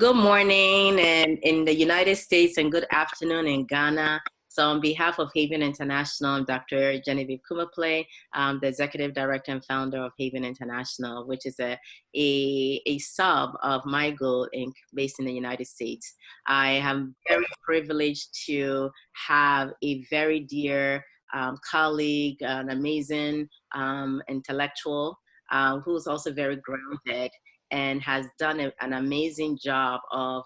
Good morning and in the United States and good afternoon in Ghana. So on behalf of Haven International, I'm Dr. Genevieve Kumaple, the Executive Director and Founder of Haven International, which is a sub of MyGoal Inc. based in the United States. I am very privileged to have a very dear colleague, an amazing intellectual who's also very grounded and has done an amazing job of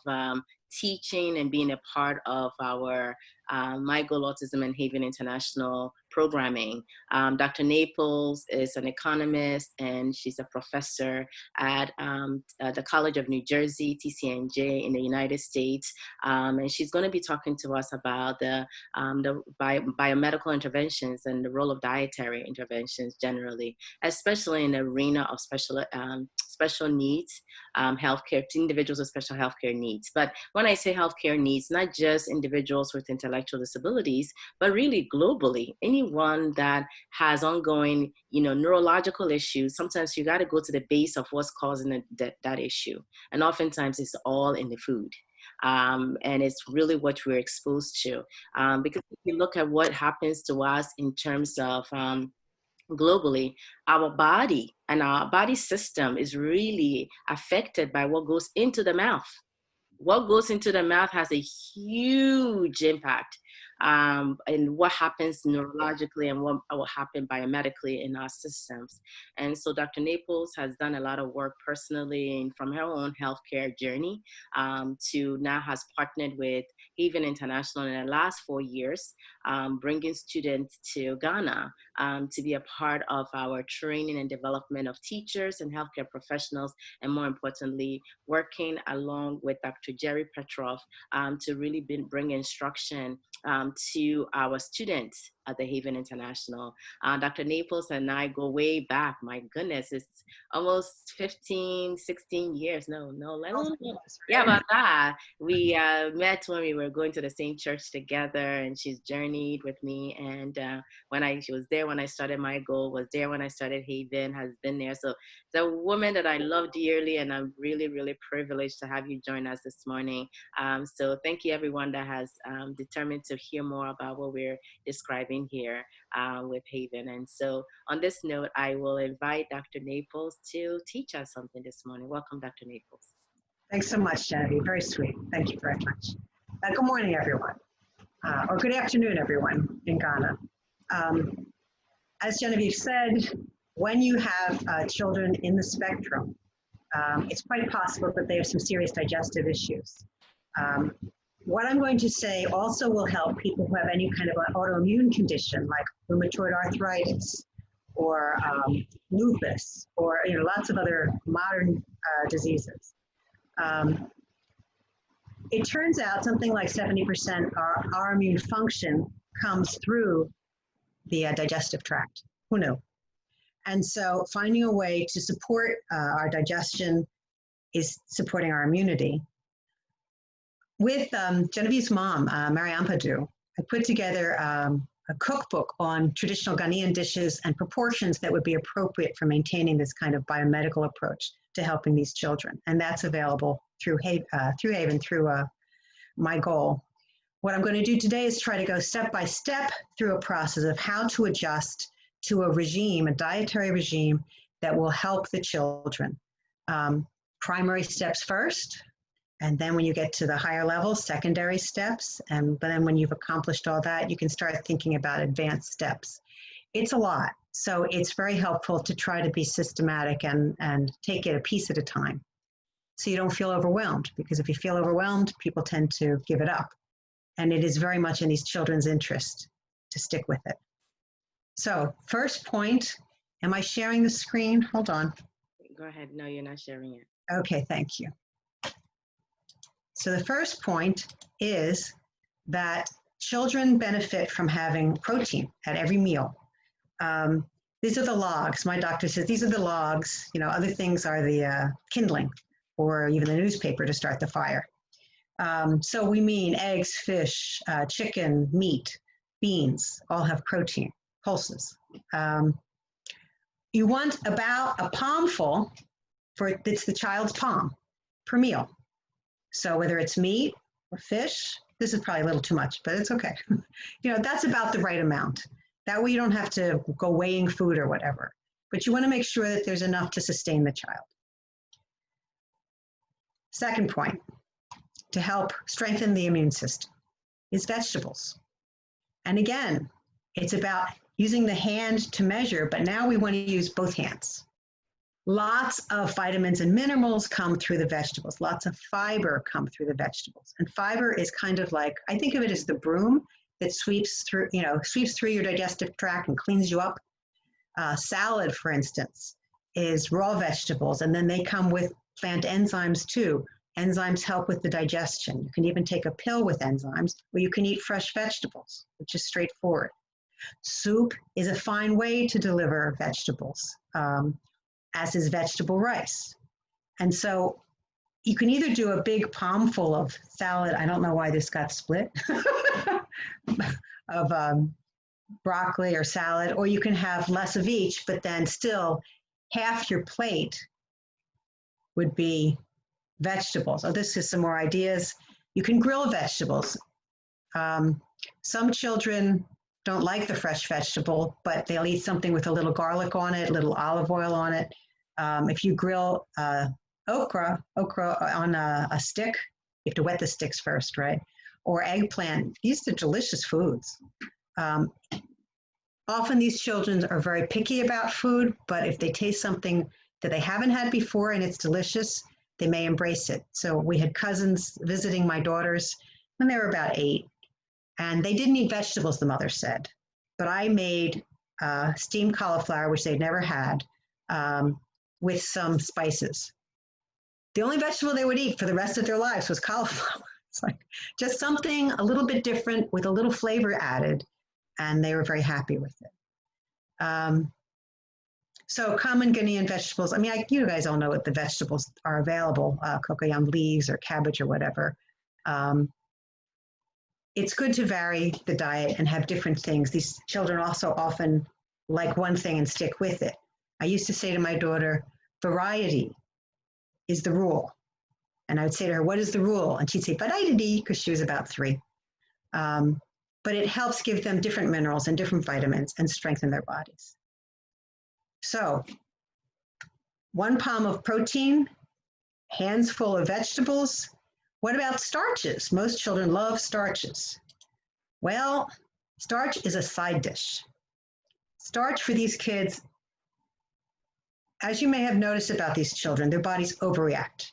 teaching and being a part of our My Goal Autism and Haven International programming. Dr. Naples is an economist and she's a professor at the College of New Jersey, TCNJ in the United States. And she's going to be talking to us about the biomedical interventions and the role of dietary interventions generally, especially in the arena of special needs, healthcare, individuals with special healthcare needs. But when I say healthcare needs, not just individuals with intellectual disabilities, but really globally, anyone that has ongoing, neurological issues. Sometimes you got to go to the base of what's causing that issue. And oftentimes it's all in the food. And it's really what we're exposed to. Because if you look at what happens to us in terms of globally, our body and our body system is really affected by what goes into the mouth. What goes into the mouth has a huge impact in what happens neurologically and what will happen biomedically in our systems. And so Dr. Naples has done a lot of work personally and from her own healthcare journey to now has partnered with Haven International in the last 4 years, bringing students to Ghana to be a part of our training and development of teachers and healthcare professionals, and more importantly, working along with Dr. Jerry Petrov to really bring instruction to our students at the Haven International. Dr. Naples and I go way back. My goodness, it's almost 15, 16 years. No, yeah, about that. We met when we were going to the same church together, and she's journeyed with me. And she was there when I started My Goal, was there when I started Haven, has been there. So the woman that I love dearly, and I'm really, really privileged to have you join us this morning. So thank you everyone that has determined to hear more about what we're describing here with Haven. And so on this note, I will invite Dr. Naples to teach us something this morning. Welcome, Dr. Naples. Thanks so much, Genevieve. Very sweet. Thank you very much. Good morning, everyone. Or good afternoon, everyone in Ghana. As Genevieve said, when you have children in the spectrum, it's quite possible that they have some serious digestive issues. What I'm going to say also will help people who have any kind of an autoimmune condition like rheumatoid arthritis or lupus or lots of other modern diseases. It turns out something like 70% of our immune function comes through the digestive tract. Who knew? And so finding a way to support our digestion is supporting our immunity. With Genevieve's mom, Mary Ampadu, I put together a cookbook on traditional Ghanaian dishes and proportions that would be appropriate for maintaining this kind of biomedical approach to helping these children. And that's available through Haven, through My Goal. What I'm going to do today is try to go step by step through a process of how to adjust to a regime, a dietary regime that will help the children. Primary steps first. And then when you get to the higher levels, secondary steps. And then when you've accomplished all that, you can start thinking about advanced steps. It's a lot. So it's very helpful to try to be systematic and take it a piece at a time. So you don't feel overwhelmed, because if you feel overwhelmed, people tend to give it up. And it is very much in these children's interest to stick with it. So first point, am I sharing the screen? Hold on. Go ahead. No, you're not sharing it. Okay, thank you. So the first point is that children benefit from having protein at every meal. These are the logs. My doctor says these are the logs. Other things are the kindling or even the newspaper to start the fire. So we mean eggs, fish, chicken, meat, beans, all have protein, pulses. You want about a palmful it's the child's palm per meal. So whether it's meat or fish, this is probably a little too much, but it's okay. That's about the right amount. That way you don't have to go weighing food or whatever. But you want to make sure that there's enough to sustain the child. Second point, to help strengthen the immune system, is vegetables. And again, it's about using the hand to measure, but now we want to use both hands. Lots of vitamins and minerals come through the vegetables. Lots of fiber come through the vegetables. And fiber is kind of like, I think of it as the broom that sweeps through your digestive tract and cleans you up. Salad, for instance, is raw vegetables, and then they come with plant enzymes too. Enzymes help with the digestion. You can even take a pill with enzymes, or you can eat fresh vegetables, which is straightforward. Soup is a fine way to deliver vegetables, as is vegetable rice. And so you can either do a big palmful of salad, I don't know why this got split, of broccoli or salad, or you can have less of each, but then still half your plate would be vegetables. Oh, this is some more ideas. You can grill vegetables. Some children don't like the fresh vegetable, but they'll eat something with a little garlic on it, a little olive oil on it. If you grill okra on a stick, you have to wet the sticks first, right? Or eggplant, these are delicious foods. Often these children are very picky about food, but if they taste something that they haven't had before and it's delicious, they may embrace it. So we had cousins visiting my daughters when they were about 8, and they didn't eat vegetables, the mother said. But I made steamed cauliflower, which they'd never had, with some spices. The only vegetable they would eat for the rest of their lives was cauliflower. It's like just something a little bit different with a little flavor added, and they were very happy with it. So common Ghanaian vegetables, I mean, you guys all know what the vegetables are available, cocoyam leaves or cabbage or whatever. It's good to vary the diet and have different things. These children also often like one thing and stick with it. I used to say to my daughter, variety is the rule. And I would say to her, what is the rule? And she'd say, variety, because she was about 3. But it helps give them different minerals and different vitamins and strengthen their bodies. So 1 palm of protein, hands full of vegetables. What about starches? Most children love starches. Well, starch is a side dish. Starch for these kids, as you may have noticed about these children, their bodies overreact.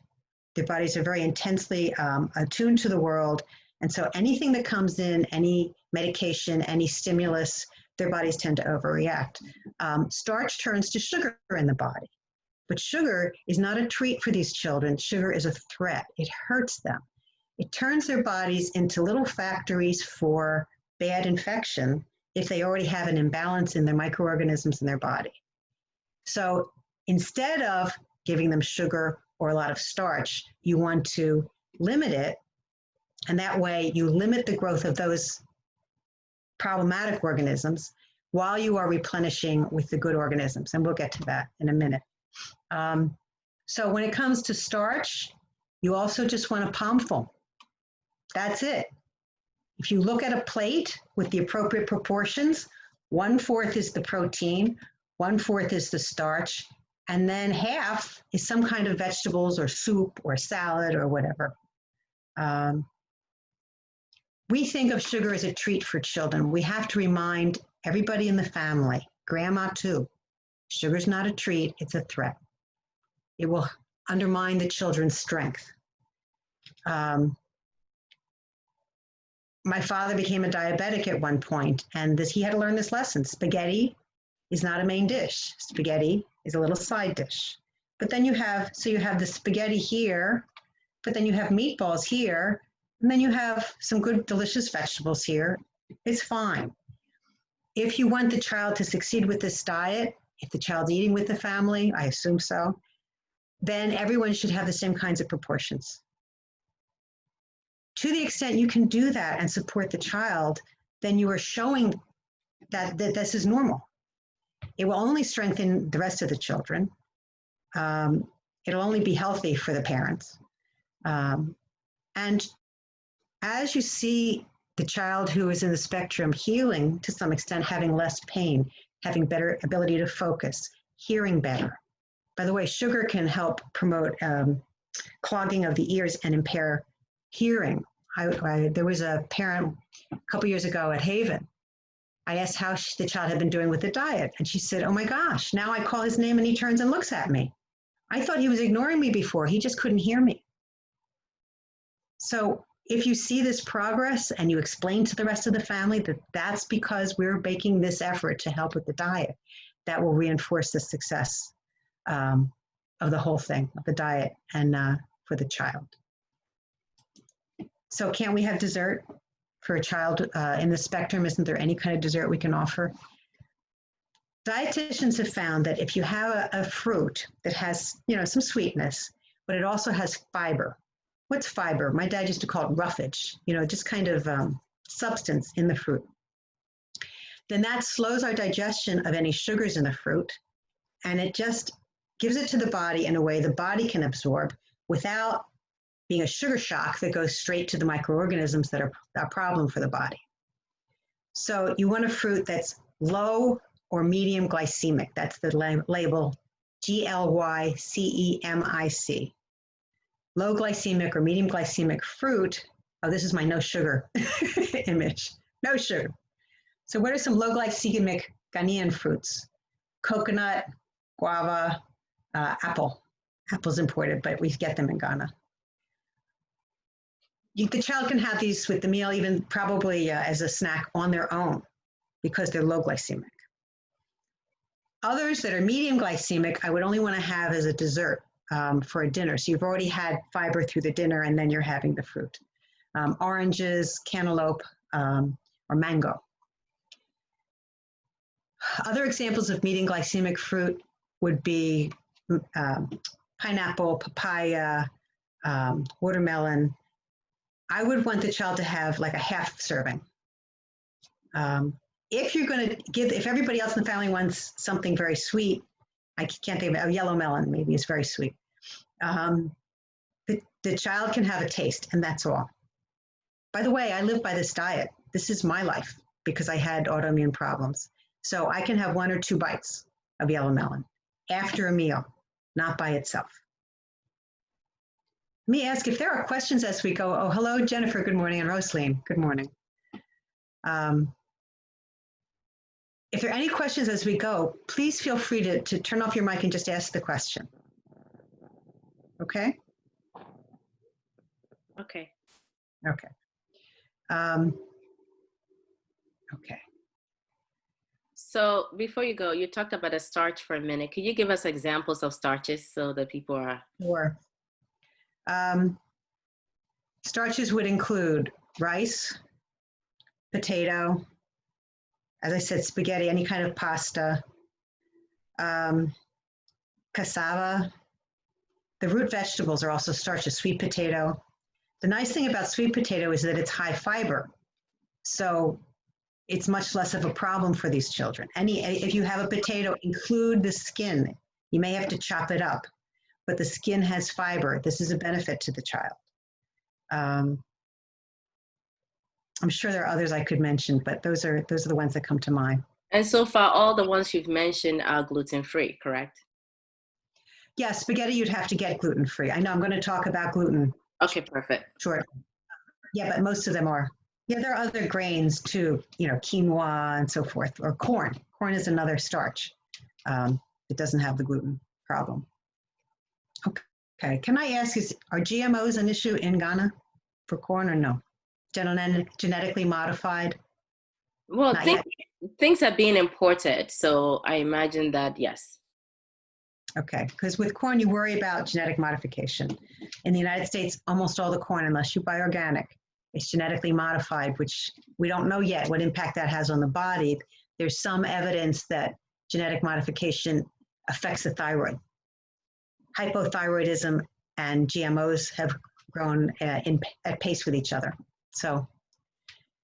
Their bodies are very intensely attuned to the world. And so anything that comes in, any medication, any stimulus, their bodies tend to overreact. Starch turns to sugar in the body. But sugar is not a treat for these children. Sugar is a threat. It hurts them. It turns their bodies into little factories for bad infection if they already have an imbalance in their microorganisms in their body. So instead of giving them sugar or a lot of starch, you want to limit it. And that way you limit the growth of those problematic organisms while you are replenishing with the good organisms. And we'll get to that in a minute. So when it comes to starch, you also just want a palmful. That's it. If you look at a plate with the appropriate proportions, 1/4 is the protein, 1/4 is the starch, and then half is some kind of vegetables or soup or salad or whatever. We think of sugar as a treat for children. We have to remind everybody in the family, grandma too, sugar's not a treat, it's a threat. It will undermine the children's strength. My father became a diabetic at one point, and he had to learn this lesson. Spaghetti is not a main dish. Spaghetti is a little side dish. But then you have the spaghetti here, but then you have meatballs here, and then you have some good, delicious vegetables here. It's fine. If you want the child to succeed with this diet, if the child's eating with the family, I assume so, then everyone should have the same kinds of proportions. To the extent you can do that and support the child, then you are showing that this is normal. It will only strengthen the rest of the children. It'll only be healthy for the parents. And as you see the child who is in the spectrum healing to some extent, having less pain, having better ability to focus, hearing better. By the way, sugar can help promote clogging of the ears and impair hearing. There was a parent a couple years ago at Haven. I asked how the child had been doing with the diet, and she said, "Oh my gosh, now I call his name and he turns and looks at me. I thought he was ignoring me before. He just couldn't hear me." So if you see this progress and you explain to the rest of the family that that's because we're making this effort to help with the diet, that will reinforce the success of the whole thing, of the diet and for the child. So can't we have dessert for a child in the spectrum? Isn't there any kind of dessert we can offer? Dietitians have found that if you have a fruit that has, some sweetness, but it also has fiber. What's fiber? My dad used to call it roughage, just kind of substance in the fruit. Then that slows our digestion of any sugars in the fruit, and it just gives it to the body in a way the body can absorb without being a sugar shock that goes straight to the microorganisms that are a problem for the body. So you want a fruit that's low or medium glycemic. That's the label, GLYCEMIC. Low glycemic or medium glycemic fruit. Oh, this is my no sugar image. No sugar. So what are some low glycemic Ghanian fruits? Coconut, guava, apple. Apple's imported, but we get them in Ghana. The child can have these with the meal, even probably as a snack on their own, because they're low glycemic. Others that are medium glycemic, I would only want to have as a dessert for a dinner. So you've already had fiber through the dinner, and then you're having the fruit. Oranges, cantaloupe, or mango. Other examples of medium glycemic fruit would be pineapple, papaya, watermelon. I would want the child to have like a half serving. If you're going to if everybody else in the family wants something very sweet, I can't think of it, a yellow melon maybe is very sweet. The child can have a taste, and that's all. By the way, I live by this diet. This is my life because I had autoimmune problems. So I can have 1 or 2 bites of yellow melon after a meal, not by itself. Let me ask if there are questions as we go. Oh, hello, Jennifer. Good morning. And Rosaline. Good morning. If there are any questions as we go, please feel free to turn off your mic and just ask the question. Okay? Okay. Okay. Okay. So before you go, you talked about a starch for a minute. Could you give us examples of starches so that people are... Sure. Starches would include rice, potato, as I said, spaghetti, any kind of pasta, cassava. The root vegetables are also starches, sweet potato. The nice thing about sweet potato is that it's high fiber. So it's much less of a problem for these children. If you have a potato, include the skin. You may have to chop it up, but the skin has fiber. This is a benefit to the child. I'm sure there are others I could mention, but those are the ones that come to mind. And so far, all the ones you've mentioned are gluten-free, correct? Yeah, spaghetti you'd have to get gluten-free. I know I'm going to talk about gluten. Okay, perfect. Sure. Yeah, but most of them are. Yeah, there are other grains too, quinoa and so forth, or corn. Corn is another starch. It doesn't have the gluten problem. Okay, can I ask, are GMOs an issue in Ghana for corn or no? Genetically modified? Well, things are being imported, so I imagine that, yes. Okay, because with corn, you worry about genetic modification. In the United States, almost all the corn, unless you buy organic, is genetically modified, which we don't know yet what impact that has on the body. There's some evidence that genetic modification affects the thyroid. Hypothyroidism and GMOs have grown at pace with each other. So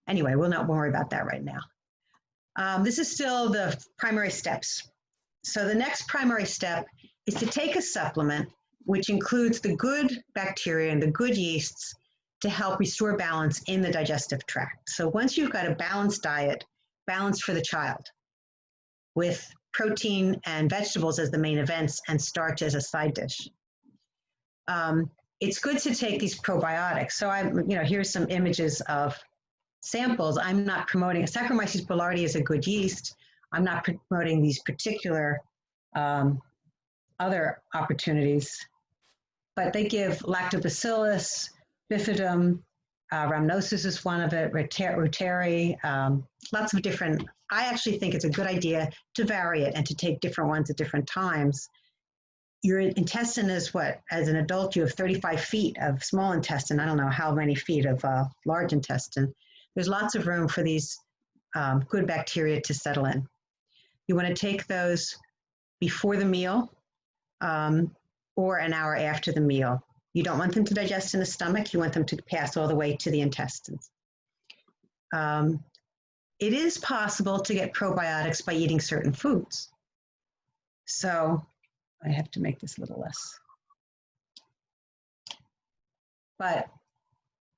anyway, we'll not worry about that right now. This is still the primary steps. So the next primary step is to take a supplement which includes the good bacteria and the good yeasts to help restore balance in the digestive tract. So once you've got a balanced diet, balanced for the child, with protein and vegetables as the main events and starch as a side dish, it's good to take these probiotics. So here's some images of samples. I'm not promoting, Saccharomyces boulardii is a good yeast. I'm not promoting these particular other opportunities, but they give lactobacillus, bifidum, rhamnosus is one of it, rotary, lots of different. I actually think it's a good idea to vary it and to take different ones at different times. Your intestine is what? As an adult, you have 35 feet of small intestine. I don't know how many feet of large intestine. There's lots of room for these good bacteria to settle in. You want to take those before the meal or an hour after the meal. You don't want them to digest in the stomach. You want them to pass all the way to the intestines. It is possible to get probiotics by eating certain foods. So I have to make this a little less. But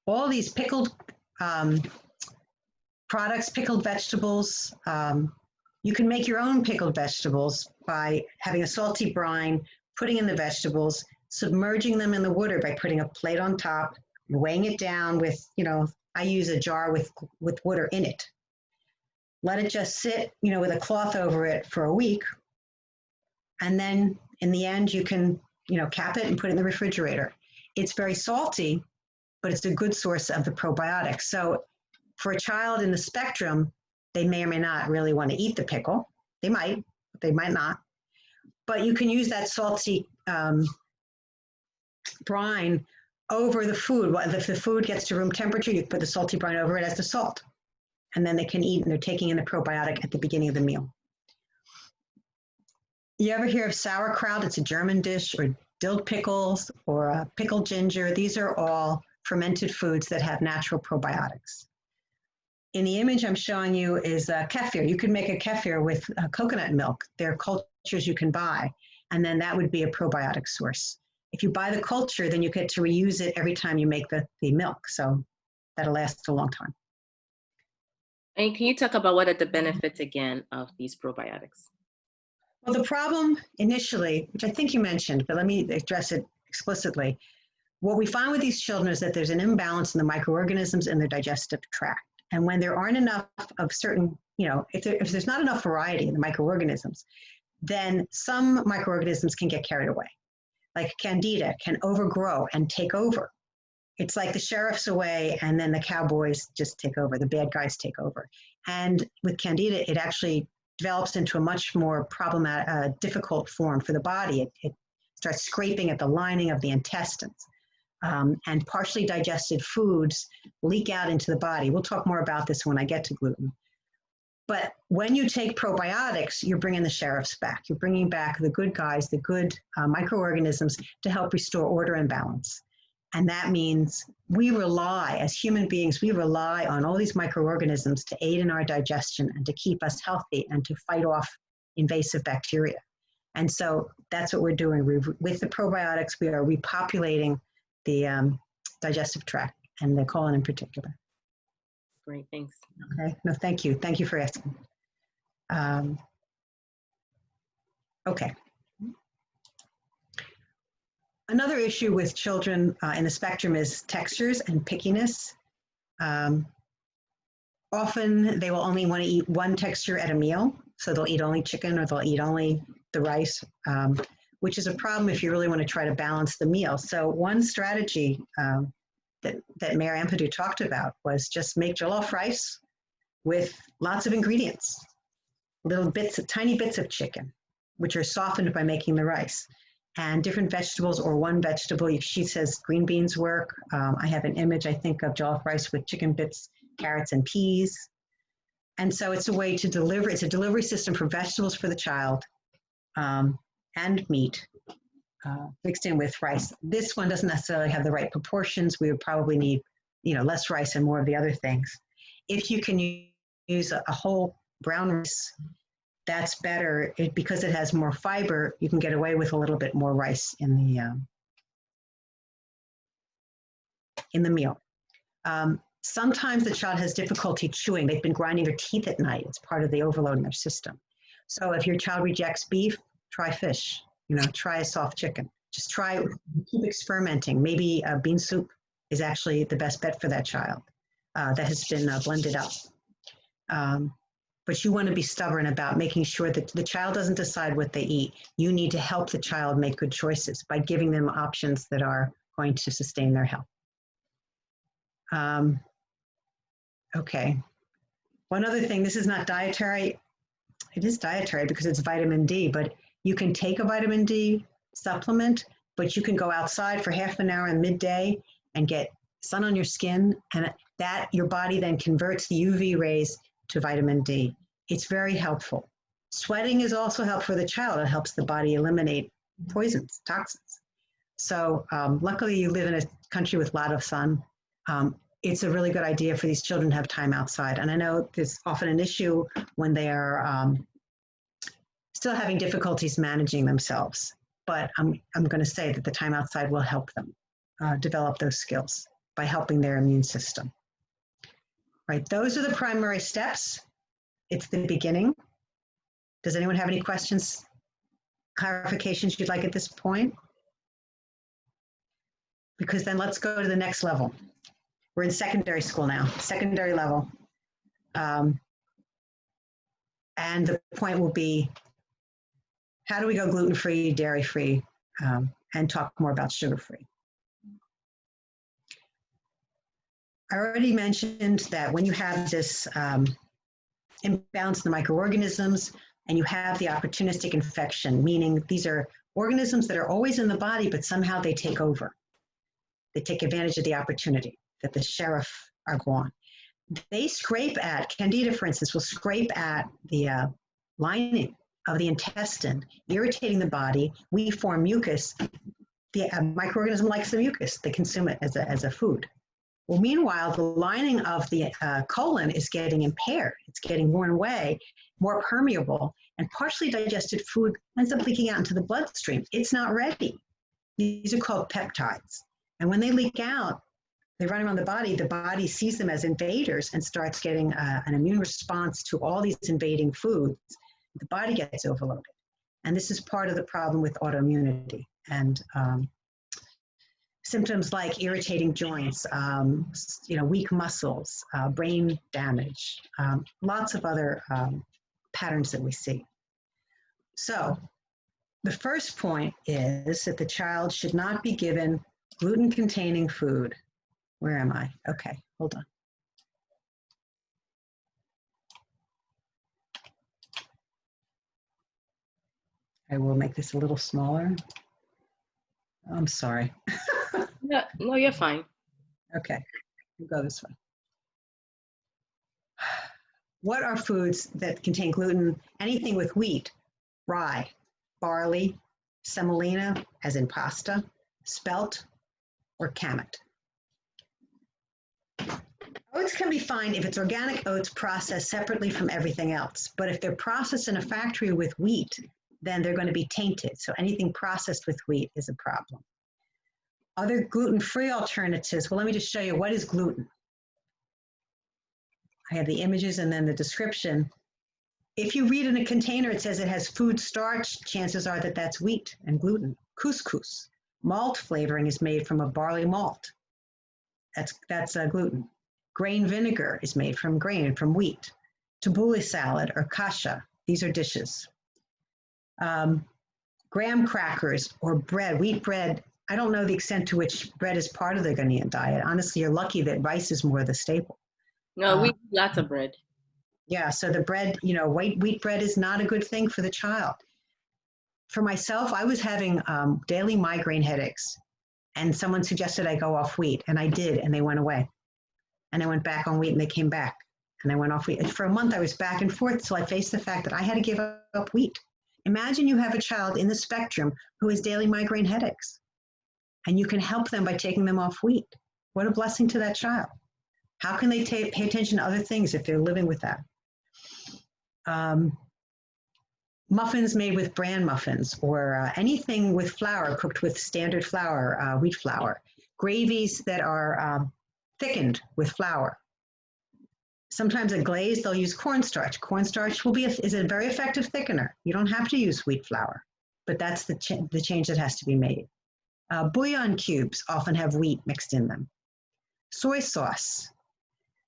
all these pickled products, pickled vegetables, you can make your own pickled vegetables by having a salty brine, putting in the vegetables, submerging them in the water by putting a plate on top, and weighing it down with, I use a jar with water in it. Let it just sit, with a cloth over it for a week. And then in the end, you can, cap it and put it in the refrigerator. It's very salty, but it's a good source of the probiotics. So for a child in the spectrum, they may or may not really want to eat the pickle. They might, but they might not. But you can use that salty brine over the food. If the food gets to room temperature, you put the salty brine over it as the salt. And then they can eat, and they're taking in the probiotic at the beginning of the meal. You ever hear of sauerkraut? It's a German dish, or dill pickles, or pickled ginger. These are all fermented foods that have natural probiotics. In the image I'm showing you is kefir. You could make a kefir with coconut milk. There are cultures you can buy, and then that would be a probiotic source. If you buy the culture, then you get to reuse it every time you make the milk, so that'll last a long time. And can you talk about what are the benefits again of these probiotics? Well, the problem initially, which I think you mentioned, but let me address it explicitly. What we find with these children is that there's an imbalance in the microorganisms in their digestive tract. And when there aren't enough of certain, if there's not enough variety in the microorganisms, then some microorganisms can get carried away. Like Candida can overgrow and take over. It's like the sheriff's away and then the cowboys just take over, the bad guys take over. And with Candida, it actually develops into a much more problematic, difficult form for the body. It starts scraping at the lining of the intestines. And partially digested foods leak out into the body. We'll talk more about this when I get to gluten. But when you take probiotics, you're bringing the sheriffs back. You're bringing back the good guys, the good microorganisms to help restore order and balance. And that means we rely, as human beings, we rely on all these microorganisms to aid in our digestion and to keep us healthy and to fight off invasive bacteria. And so that's what we're doing. With the probiotics, we are repopulating the digestive tract and the colon in particular. Great, thanks. Okay, no, thank you. Thank you for asking. Okay. Another issue with children in the spectrum is textures and pickiness. Often they will only want to eat one texture at a meal. So they'll eat only chicken or they'll eat only the rice, which is a problem if you really want to try to balance the meal. So one strategy that Mayor Ampadu talked about was just make jollof rice with lots of ingredients, little bits, tiny bits of chicken, which are softened by making the rice, and different vegetables or one vegetable. She says green beans work. I have an image, I think, of jollof rice with chicken bits, carrots, and peas. And so it's a way to deliver, it's a delivery system for vegetables for the child and meat mixed in with rice. This one doesn't necessarily have the right proportions. We would probably need, less rice and more of the other things. If you can use a whole brown rice, that's better. Because it has more fiber, you can get away with a little bit more rice in the meal. Sometimes the child has difficulty chewing. They've been grinding their teeth at night. It's part of the overload in their system. So if your child rejects beef, try fish. Try a soft chicken. Just keep experimenting. Maybe bean soup is actually the best bet for that child that has been blended up. But you want to be stubborn about making sure that the child doesn't decide what they eat. You need to help the child make good choices by giving them options that are going to sustain their health. Okay. One other thing, this is not dietary. It is dietary because it's vitamin D, but you can take a vitamin D supplement, but you can go outside for half an hour in midday and get sun on your skin, and that your body then converts the UV rays to vitamin D. It's very helpful. Sweating is also helpful for the child. It helps the body eliminate poisons, toxins. So luckily you live in a country with a lot of sun. It's a really good idea for these children to have time outside. And I know there's often an issue when they are still having difficulties managing themselves, but I'm going to say that the time outside will help them develop those skills by helping their immune system. Right, those are the primary steps. It's the beginning. Does anyone have any questions, clarifications you'd like at this point? Because then let's go to the next level. We're in secondary school now, secondary level. And the point will be, how do we go gluten-free, dairy-free, and talk more about sugar-free? I already mentioned that when you have this imbalance in the microorganisms and you have the opportunistic infection, meaning these are organisms that are always in the body, but somehow they take over. They take advantage of the opportunity that the sheriff are gone. They scrape at, Candida, for instance, will scrape at the lining of the intestine, irritating the body. We form mucus. The microorganism likes the mucus. They consume it as a food. Well, meanwhile, the lining of the colon is getting impaired. It's getting worn away, more permeable, and partially digested food ends up leaking out into the bloodstream. It's not ready. These are called peptides. And when they leak out, they run around the body sees them as invaders and starts getting an immune response to all these invading foods. The body gets overloaded. And this is part of the problem with autoimmunity. And symptoms like irritating joints, weak muscles, brain damage, lots of other patterns that we see. So the first point is that the child should not be given gluten-containing food. Where am I? Okay, hold on. I will make this a little smaller. I'm sorry. No, you're fine. Okay, we'll go this way. What are foods that contain gluten? Anything with wheat, rye, barley, semolina, as in pasta, spelt, or kamut. Oats can be fine if it's organic oats processed separately from everything else. But if they're processed in a factory with wheat, then they're going to be tainted. So anything processed with wheat is a problem. Other gluten-free alternatives, well, let me just show you what is gluten. I have the images and then the description. If you read in a container, it says it has food starch, chances are that that's wheat and gluten. Couscous, malt flavoring is made from a barley malt. That's gluten. Grain vinegar is made from grain, from wheat. Tabbouleh salad or kasha, these are dishes. Graham crackers or bread, wheat bread. I don't know the extent to which bread is part of the Ghanaian diet. Honestly, you're lucky that rice is more the staple. No, we eat lots of bread. Yeah, so the bread, wheat bread is not a good thing for the child. For myself, I was having daily migraine headaches, and someone suggested I go off wheat, and I did, and they went away. And I went back on wheat, and they came back, and I went off wheat. And for a month, I was back and forth, so I faced the fact that I had to give up wheat. Imagine you have a child in the spectrum who has daily migraine headaches, and you can help them by taking them off wheat. What a blessing to that child. How can they pay attention to other things if they're living with that? Muffins made with bran muffins, or anything with flour cooked with standard flour, wheat flour. Gravies that are thickened with flour. Sometimes a glaze, they'll use cornstarch. Cornstarch is a very effective thickener. You don't have to use wheat flour, but that's the change that has to be made. Bouillon cubes often have wheat mixed in them. Soy sauce.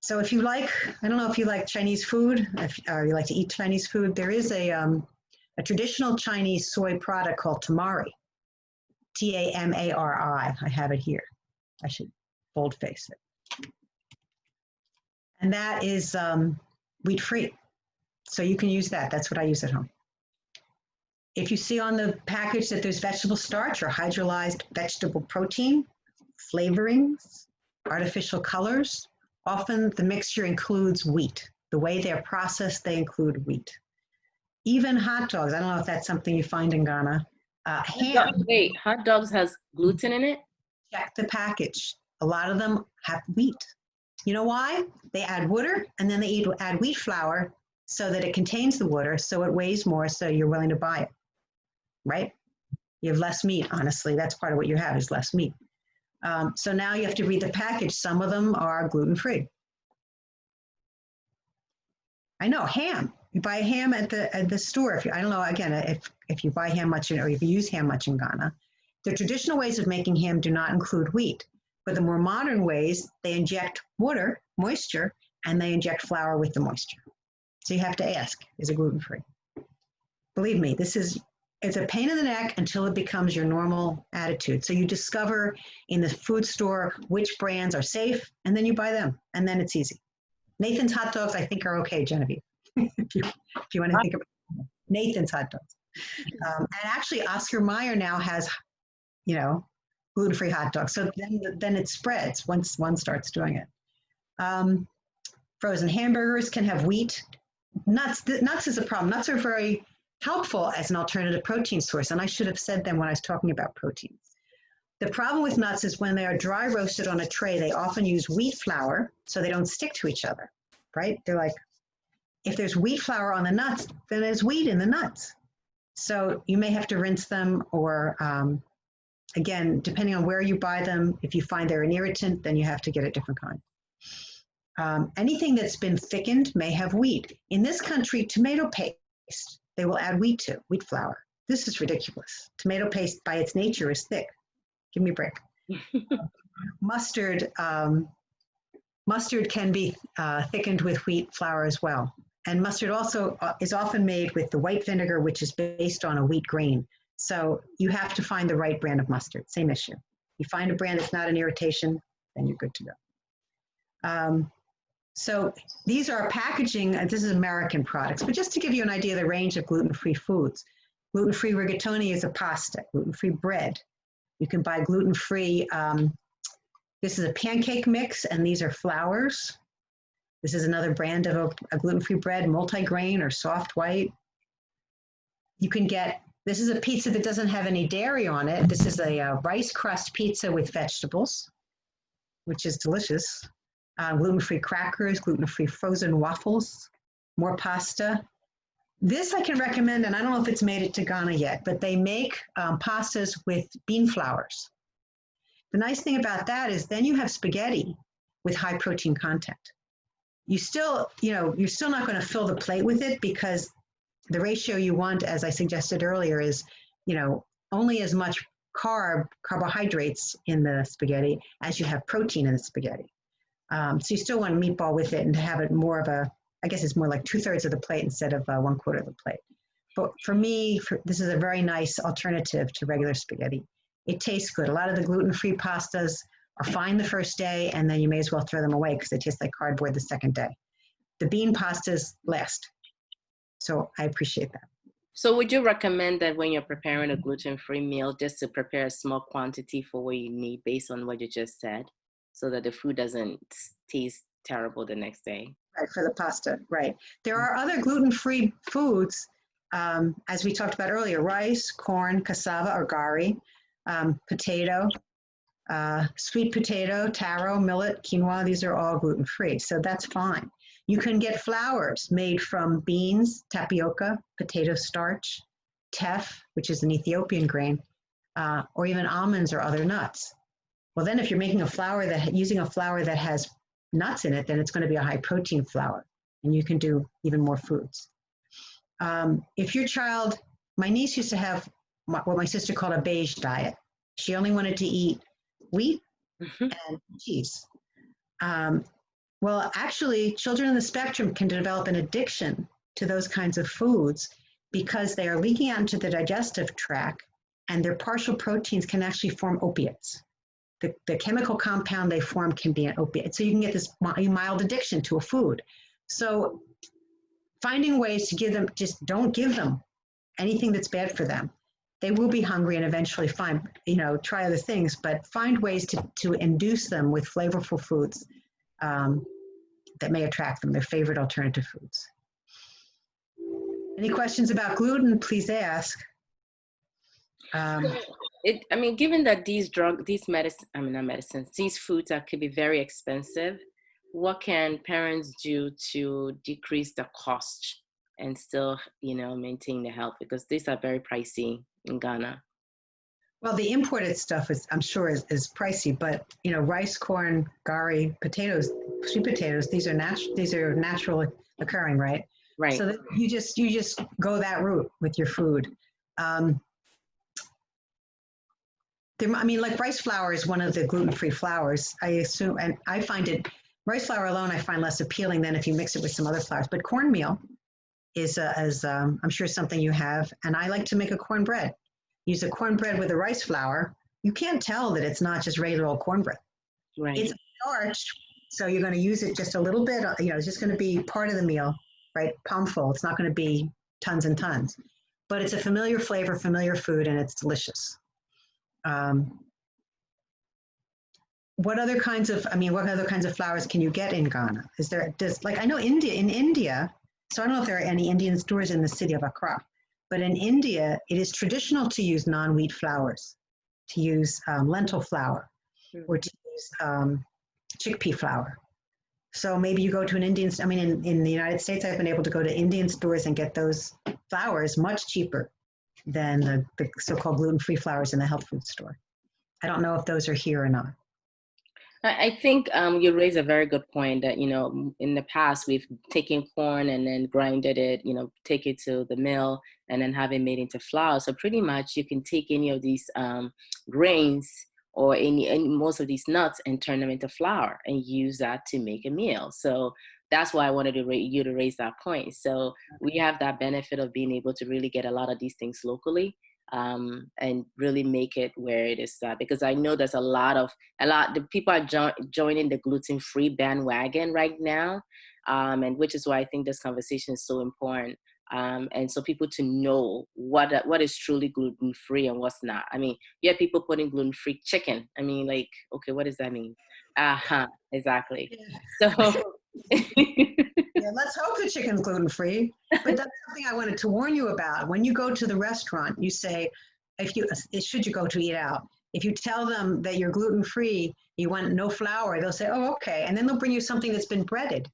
So if you like, I don't know if you like Chinese food, or you like to eat Chinese food, there is a traditional Chinese soy product called tamari, Tamari. I have it here. I should boldface it. And that is wheat-free. So you can use that. That's what I use at home. If you see on the package that there's vegetable starch or hydrolyzed vegetable protein, flavorings, artificial colors, often the mixture includes wheat. The way they're processed, they include wheat. Even hot dogs, I don't know if that's something you find in Ghana. Ham. Wait, hot dogs has gluten in it? Check the package. A lot of them have wheat. You know why? They add water and then they add wheat flour so that it contains the water, so it weighs more, so you're willing to buy it, right? You have less meat, honestly. That's part of what you have is less meat. So now you have to read the package. Some of them are gluten-free. I know, ham. You buy ham at the store. I don't know, again, if you buy ham much or if you use ham much in Ghana, the traditional ways of making ham do not include wheat. But the more modern ways, they inject water, moisture, and they inject flour with the moisture. So you have to ask, is it gluten-free? Believe me, it's a pain in the neck until it becomes your normal attitude. So you discover in the food store which brands are safe, and then you buy them, and then it's easy. Nathan's hot dogs, I think, are okay, Genevieve, if you want to think about it. Nathan's hot dogs. And actually, Oscar Mayer now has, gluten-free hot dogs. So then it spreads once one starts doing it. Frozen hamburgers can have wheat. Nuts is a problem. Nuts are very helpful as an alternative protein source. And I should have said them when I was talking about proteins. The problem with nuts is when they are dry roasted on a tray, they often use wheat flour so they don't stick to each other, right? They're like, if there's wheat flour on the nuts, then there's wheat in the nuts. So you may have to rinse them or, again, depending on where you buy them, if you find they're an irritant, then you have to get a different kind. Anything that's been thickened may have wheat. In this country, tomato paste, they will add wheat to, wheat flour. This is ridiculous. Tomato paste by its nature is thick. Give me a break. Mustard can be thickened with wheat flour as well. And mustard also is often made with the white vinegar, which is based on a wheat grain. So you have to find the right brand of mustard, same issue. You find a brand that's not an irritation, then you're good to go. So these are packaging, this is American products, but just to give you an idea of the range of gluten-free foods. Gluten-free rigatoni is a pasta, gluten-free bread. You can buy gluten-free, this is a pancake mix, and these are flours. This is another brand of a gluten-free bread, multigrain or soft white. You can get, this is a pizza that doesn't have any dairy on it. This is a rice crust pizza with vegetables, which is delicious. Gluten-free crackers, gluten-free frozen waffles, more pasta. This I can recommend, and I don't know if it's made it to Ghana yet, but they make pastas with bean flours. The nice thing about that is then you have spaghetti with high protein content. You still, you're still not going to fill the plate with it because the ratio you want, as I suggested earlier, is, only as much carbohydrates in the spaghetti as you have protein in the spaghetti. So you still want a meatball with it and to have it more of I guess it's more like 2/3 of the plate instead of 1/4 of the plate. But for me, this is a very nice alternative to regular spaghetti. It tastes good. A lot of the gluten-free pastas are fine the first day, and then you may as well throw them away because they taste like cardboard the second day. The bean pastas last. So I appreciate that. So would you recommend that when you're preparing a gluten-free meal, just to prepare a small quantity for what you need based on what you just said, so that the food doesn't taste terrible the next day? Right, for the pasta, right. There are other gluten-free foods, as we talked about earlier, rice, corn, cassava or gari, potato, sweet potato, taro, millet, quinoa, these are all gluten-free, so that's fine. You can get flours made from beans, tapioca, potato starch, teff, which is an Ethiopian grain, or even almonds or other nuts. Well, then if you're making a flour using a flour that has nuts in it, then it's going to be a high protein flour, and you can do even more foods. If your child, my niece used to have what my sister called a beige diet. She only wanted to eat wheat and cheese. Well, actually, children in the spectrum can develop an addiction to those kinds of foods because they are leaking out into the digestive tract, and their partial proteins can actually form opiates. The chemical compound they form can be an opiate. So you can get this mild addiction to a food. So finding ways to give them, just don't give them anything that's bad for them. They will be hungry and eventually try other things, but find ways to induce them with flavorful foods that may attract them, their favorite alternative foods. Any questions about gluten, please ask. Given that these foods could be very expensive, what can parents do to decrease the cost and still, maintain the health? Because these are very pricey in Ghana. Well, the imported stuff I'm sure is pricey, but rice, corn, gari, potatoes, sweet potatoes, these are natural occurring, right? Right. So that you just go that route with your food. Like rice flour is one of the gluten-free flours, I assume, and I find rice flour alone I find less appealing than if you mix it with some other flours. But cornmeal is I'm sure something you have, and I like to make a cornbread. Use a cornbread with a rice flour. You can't tell that it's not just regular old cornbread. Right. It's starch, so you're going to use it just a little bit. It's just going to be part of the meal, right? Palmful. It's not going to be tons and tons, but it's a familiar flavor, familiar food, and it's delicious. What other kinds of flours can you get in Ghana? I know in India, so I don't know if there are any Indian stores in the city of Accra, but in India, it is traditional to use non-wheat flours, to use lentil flour, or to use chickpea flour. So maybe you go to an Indian, in the United States, I've been able to go to Indian stores and get those flours much cheaper than the so-called gluten-free flours in the health food store. I don't know if those are here or not. I think you raise a very good point that, in the past, we've taken corn and then grinded it, take it to the mill and then have it made into flour. So pretty much you can take any of these grains or any most of these nuts and turn them into flour and use that to make a meal. So that's why I wanted you to raise that point. So we have that benefit of being able to really get a lot of these things locally. And really make it where it is, because I know there's a lot the people are joining the gluten-free bandwagon right now, and which is why I think this conversation is so important. And so people to know what is truly gluten-free and what's not. You have people putting gluten-free chicken. Okay, what does that mean? Exactly. Yeah. So. Yeah, let's hope the chicken's gluten-free. But that's something I wanted to warn you about. When you go to the restaurant, you say, should you go to eat out, if you tell them that you're gluten-free, you want no flour, they'll say, oh, okay. And then they'll bring you something that's been breaded.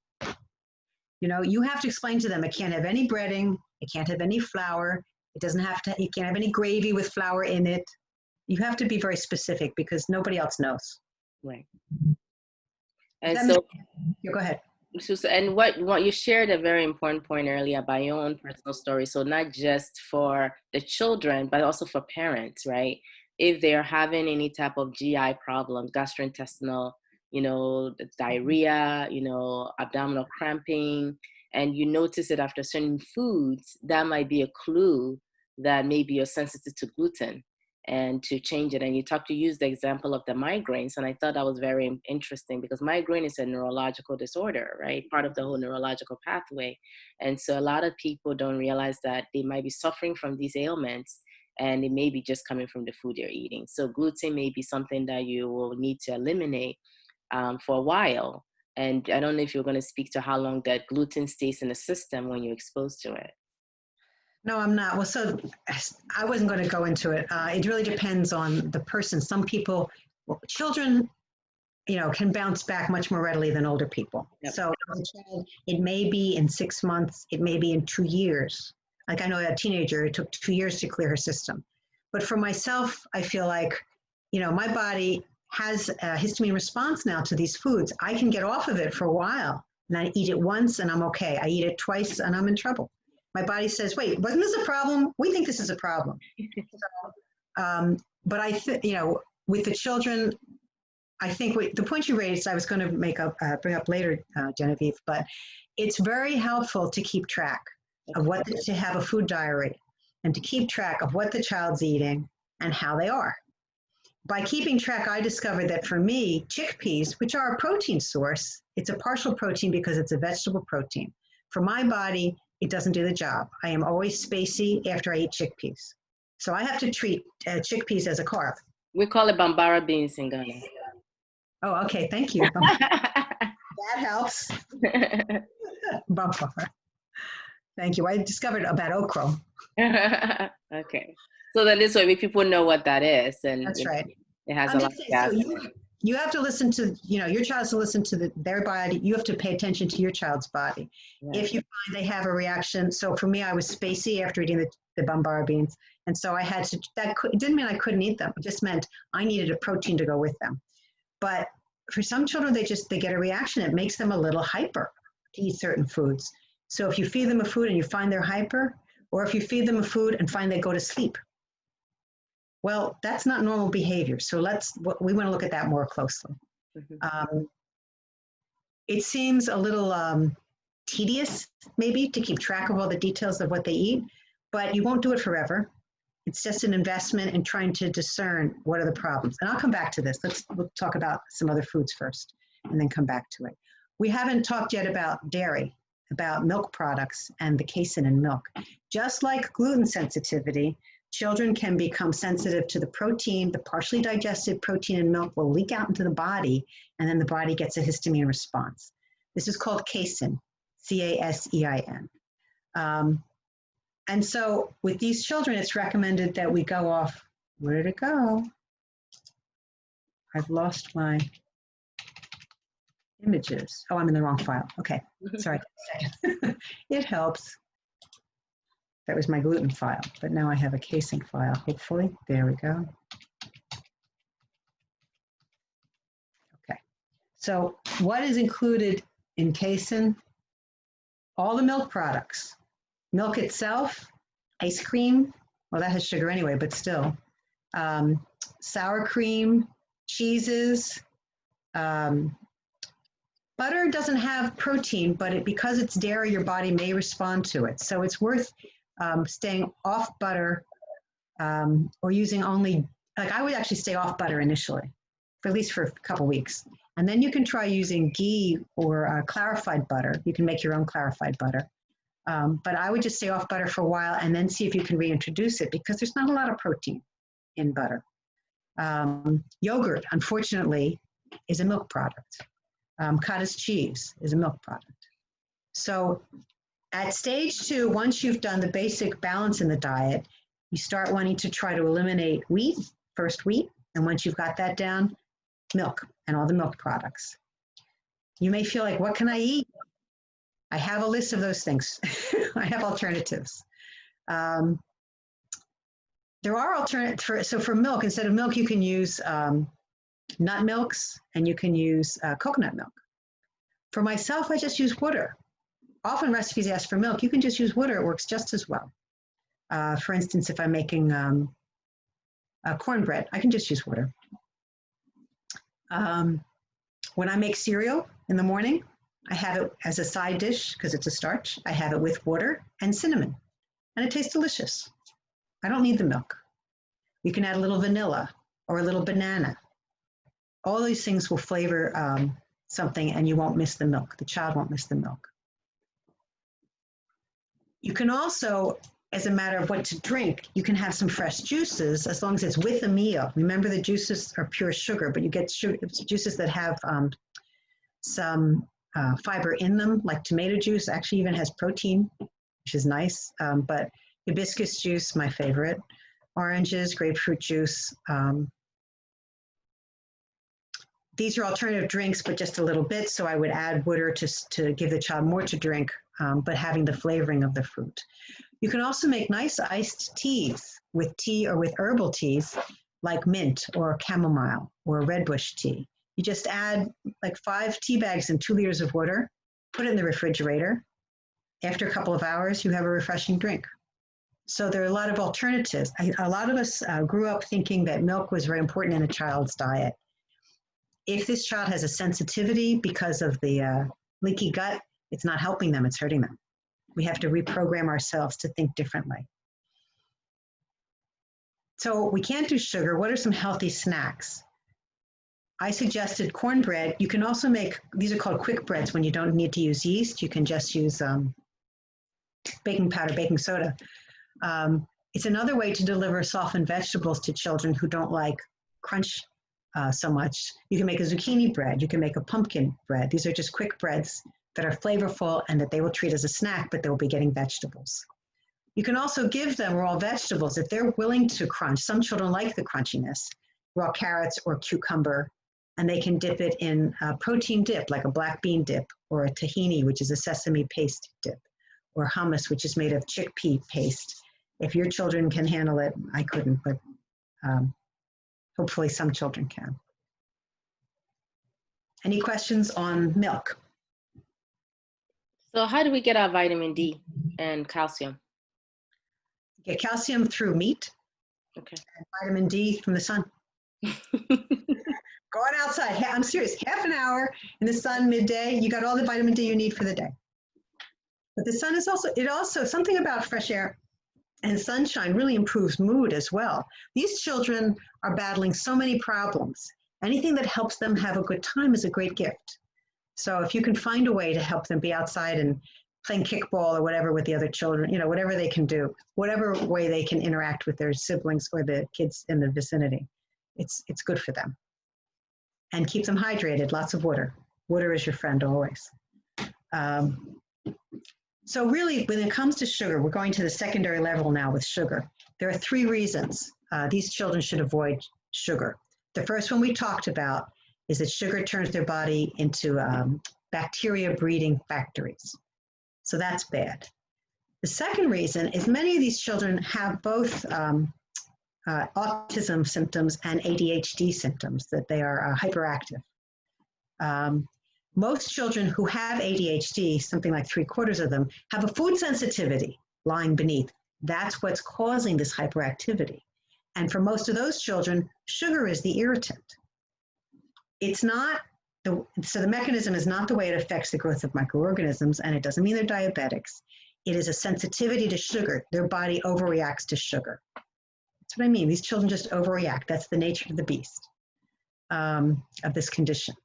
You have to explain to them, it can't have any breading, it can't have any flour, it can't have any gravy with flour in it. You have to be very specific because nobody else knows. Right. And so, go ahead. And what you shared a very important point earlier about your own personal story. So not just for the children, but also for parents, right? If they're having any type of GI problems, gastrointestinal, diarrhea, abdominal cramping, and you notice it after certain foods, that might be a clue that maybe you're sensitive to gluten and to change it. And you used the example of the migraines. And I thought that was very interesting because migraine is a neurological disorder, right? Part of the whole neurological pathway. And so a lot of people don't realize that they might be suffering from these ailments and it may be just coming from the food you're eating. So gluten may be something that you will need to eliminate for a while. And I don't know if you're going to speak to how long that gluten stays in the system when you're exposed to it. No, I'm not. Well, so I wasn't going to go into it. It really depends on the person. Some people, children, can bounce back much more readily than older people. Yep. So as a child, it may be in 6 months, it may be in 2 years. Like I know a teenager, it took 2 years to clear her system. But for myself, I feel like, my body, has a histamine response now to these foods, I can get off of it for a while. And I eat it once and I'm okay. I eat it twice and I'm in trouble. My body says, wait, wasn't this a problem? We think this is a problem. But with the children, I think the point you raised, I was going to bring up later, Genevieve, but it's very helpful to keep track of to have a food diary and to keep track of what the child's eating and how they are. By keeping track, I discovered that for me, chickpeas, which are a protein source, it's a partial protein because it's a vegetable protein. For my body, it doesn't do the job. I am always spacey after I eat chickpeas. So I have to treat chickpeas as a carb. We call it bambara beans in Ghana. Oh, okay. Thank you. That helps. Bambara. Thank you. I discovered about okra. Okay. So then this way people know what that is. And that's right. It has a lot of gas. So you have to listen to, your child has to listen to their body. You have to pay attention to your child's body. Right. If you find they have a reaction. So for me, I was spacey after eating the bambara beans. And so I had to, it didn't mean I couldn't eat them. It just meant I needed a protein to go with them. But for some children, they get a reaction. It makes them a little hyper to eat certain foods. So if you feed them a food and you find they're hyper, or if you feed them a food and find they go to sleep, well, that's not normal behavior. So we want to look at that more closely. Mm-hmm. It seems a little tedious, maybe, to keep track of all the details of what they eat, but you won't do it forever. It's just an investment in trying to discern what are the problems. And I'll come back to this. We'll talk about some other foods first and then come back to it. We haven't talked yet about dairy, about milk products and the casein in milk. Just like gluten sensitivity, children can become sensitive to the protein. The partially digested protein in milk will leak out into the body, and then the body gets a histamine response. This is called casein, C-A-S-E-I-N. And so with these children, it's recommended that we go off. Where did it go? I've lost my images. Oh, I'm in the wrong file. Okay, sorry. It helps. That was my gluten file, but now I have a casein file, hopefully. There we go. Okay, so what is included in casein? All the milk products. Milk itself, ice cream, well, that has sugar anyway, but still. Sour cream, cheeses. Butter doesn't have protein, but because it's dairy, your body may respond to it. So it's worth staying off butter or using only, I would actually stay off butter initially, at least for a couple weeks. And then you can try using ghee or clarified butter. You can make your own clarified butter. But I would just stay off butter for a while and then see if you can reintroduce it because there's not a lot of protein in butter. Yogurt, unfortunately, is a milk product. Cottage cheese is a milk product. So at stage 2, once you've done the basic balance in the diet, you start wanting to try to eliminate first wheat. And once you've got that down, milk and all the milk products. You may feel like, what can I eat? I have a list of those things. I have alternatives. There are alternatives. So for milk, instead of milk, you can use nut milks and you can use coconut milk. For myself, I just use water. Often recipes ask for milk. You can just use water. It works just as well. For instance, if I'm making cornbread, I can just use water. When I make cereal in the morning, I have it as a side dish because it's a starch. I have it with water and cinnamon, and it tastes delicious. I don't need the milk. You can add a little vanilla or a little banana. All these things will flavor something, and you won't miss the milk. The child won't miss the milk. You can also, as a matter of what to drink, you can have some fresh juices as long as it's with a meal. Remember, the juices are pure sugar, but you get juices that have some fiber in them, like tomato juice actually even has protein, which is nice, but hibiscus juice, my favorite, oranges, grapefruit juice. These are alternative drinks, but just a little bit, so I would add water to give the child more to drink, but having the flavoring of the fruit. You can also make nice iced teas with tea or with herbal teas. like mint or chamomile or redbush tea. You just add like 5 tea bags and 2 liters of water, put it in the refrigerator. After a couple of hours, you have a refreshing drink. So there are a lot of alternatives. A lot of us grew up thinking that milk was very important in a child's diet. If this child has a sensitivity because of the leaky gut, it's not helping them, it's hurting them. We have to reprogram ourselves to think differently. So we can't do sugar. What are some healthy snacks? I suggested cornbread. You can also make, these are called quick breads when you don't need to use yeast. You can just use baking powder, baking soda. It's another way to deliver softened vegetables to children who don't like crunch so much. You can make a zucchini bread. You can make a pumpkin bread. These are just quick breads that are flavorful and that they will treat as a snack, but they'll be getting vegetables. You can also give them raw vegetables if they're willing to crunch. Some children like the crunchiness, raw carrots or cucumber, and they can dip it in a protein dip, like a black bean dip, or a tahini, which is a sesame paste dip, or hummus, which is made of chickpea paste. If your children can handle it, I couldn't, but hopefully some children can. Any questions on milk? So how do we get our vitamin D and calcium? Get calcium through meat. Okay. And vitamin D from the sun. Going outside, I'm serious, half an hour in the sun midday, you got all the vitamin D you need for the day. But the sun is also, something about fresh air and sunshine really improves mood as well. These children are battling so many problems. Anything that helps them have a good time is a great gift. So if you can find a way to help them be outside and playing kickball or whatever with the other children, you know, whatever they can do, whatever way they can interact with their siblings or the kids in the vicinity, it's good for them. And keep them hydrated, lots of water. Water is your friend always. So really, when it comes to sugar, we're going to the secondary level now with sugar. There are 3 reasons these children should avoid sugar. The first one we talked about is that sugar turns their body into bacteria breeding factories. So that's bad. The second reason is many of these children have both autism symptoms and ADHD symptoms, that they are hyperactive. Most children who have ADHD, something like 3/4 of them, have a food sensitivity lying beneath. That's what's causing this hyperactivity. And for most of those children, sugar is the irritant. It's not, so the mechanism is not the way it affects the growth of microorganisms, and it doesn't mean they're diabetics. It is a sensitivity to sugar. Their body overreacts to sugar. That's what I mean. These children just overreact. That's the nature of the beast, of this condition.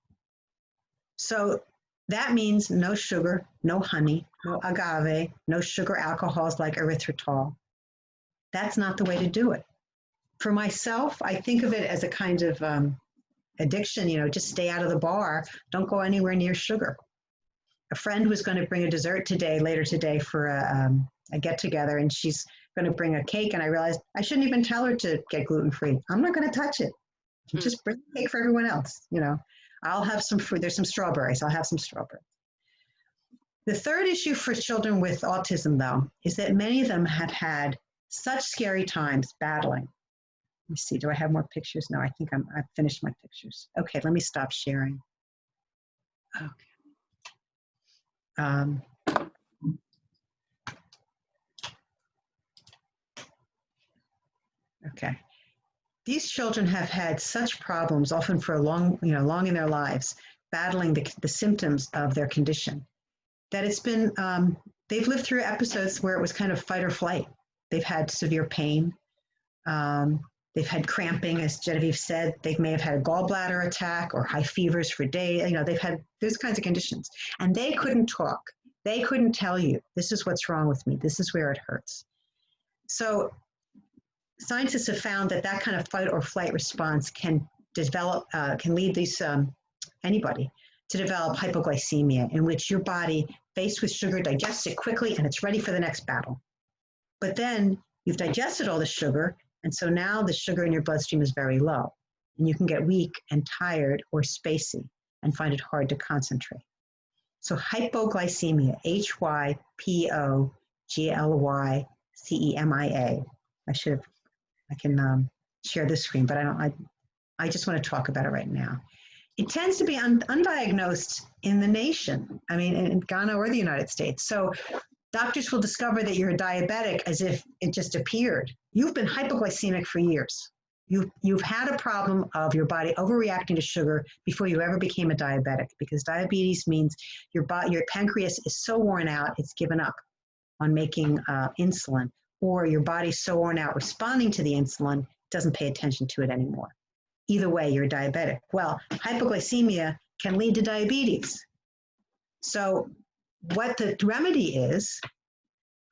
So that means no sugar, no honey, no agave, no sugar alcohols like erythritol. That's not the way to do it. For myself, I think of it as a kind of addiction, you know, just stay out of the bar. Don't go anywhere near sugar. A friend was going to bring a dessert later today for a get-together, and she's going to bring a cake, and I realized I shouldn't even tell her to get gluten-free. I'm not going to touch it. Just bring the cake for everyone else, you know. I'll have some fruit. There's some strawberries. I'll have some strawberries. The third issue for children with autism, though, is that many of them have had such scary times battling. Let me see, do I have more pictures? No, I think I've finished my pictures. Okay, let me stop sharing. Okay. Okay. These children have had such problems, often for long in their lives, battling the symptoms of their condition, that it's been, they've lived through episodes where it was kind of fight or flight. They've had severe pain. They've had cramping, as Genevieve said. They may have had a gallbladder attack or high fevers for days. You know, they've had those kinds of conditions. And they couldn't talk. They couldn't tell you, this is what's wrong with me. This is where it hurts. So scientists have found that kind of fight or flight response can develop, can lead anybody to develop hypoglycemia, in which your body, faced with sugar, digests it quickly and it's ready for the next battle. But then you've digested all the sugar, and so now the sugar in your bloodstream is very low, and you can get weak and tired or spacey and find it hard to concentrate. So hypoglycemia, Hypoglycemia. I can share this screen, but I just want to talk about it right now. It tends to be undiagnosed in the nation, I mean, in Ghana or the United States. So doctors will discover that you're a diabetic as if it just appeared. You've been hypoglycemic for years. You've had a problem of your body overreacting to sugar before you ever became a diabetic, because diabetes means your pancreas is so worn out, it's given up on making insulin, or your body's so worn out responding to the insulin, doesn't pay attention to it anymore. Either way, you're diabetic. Well, hypoglycemia can lead to diabetes. So what the remedy is,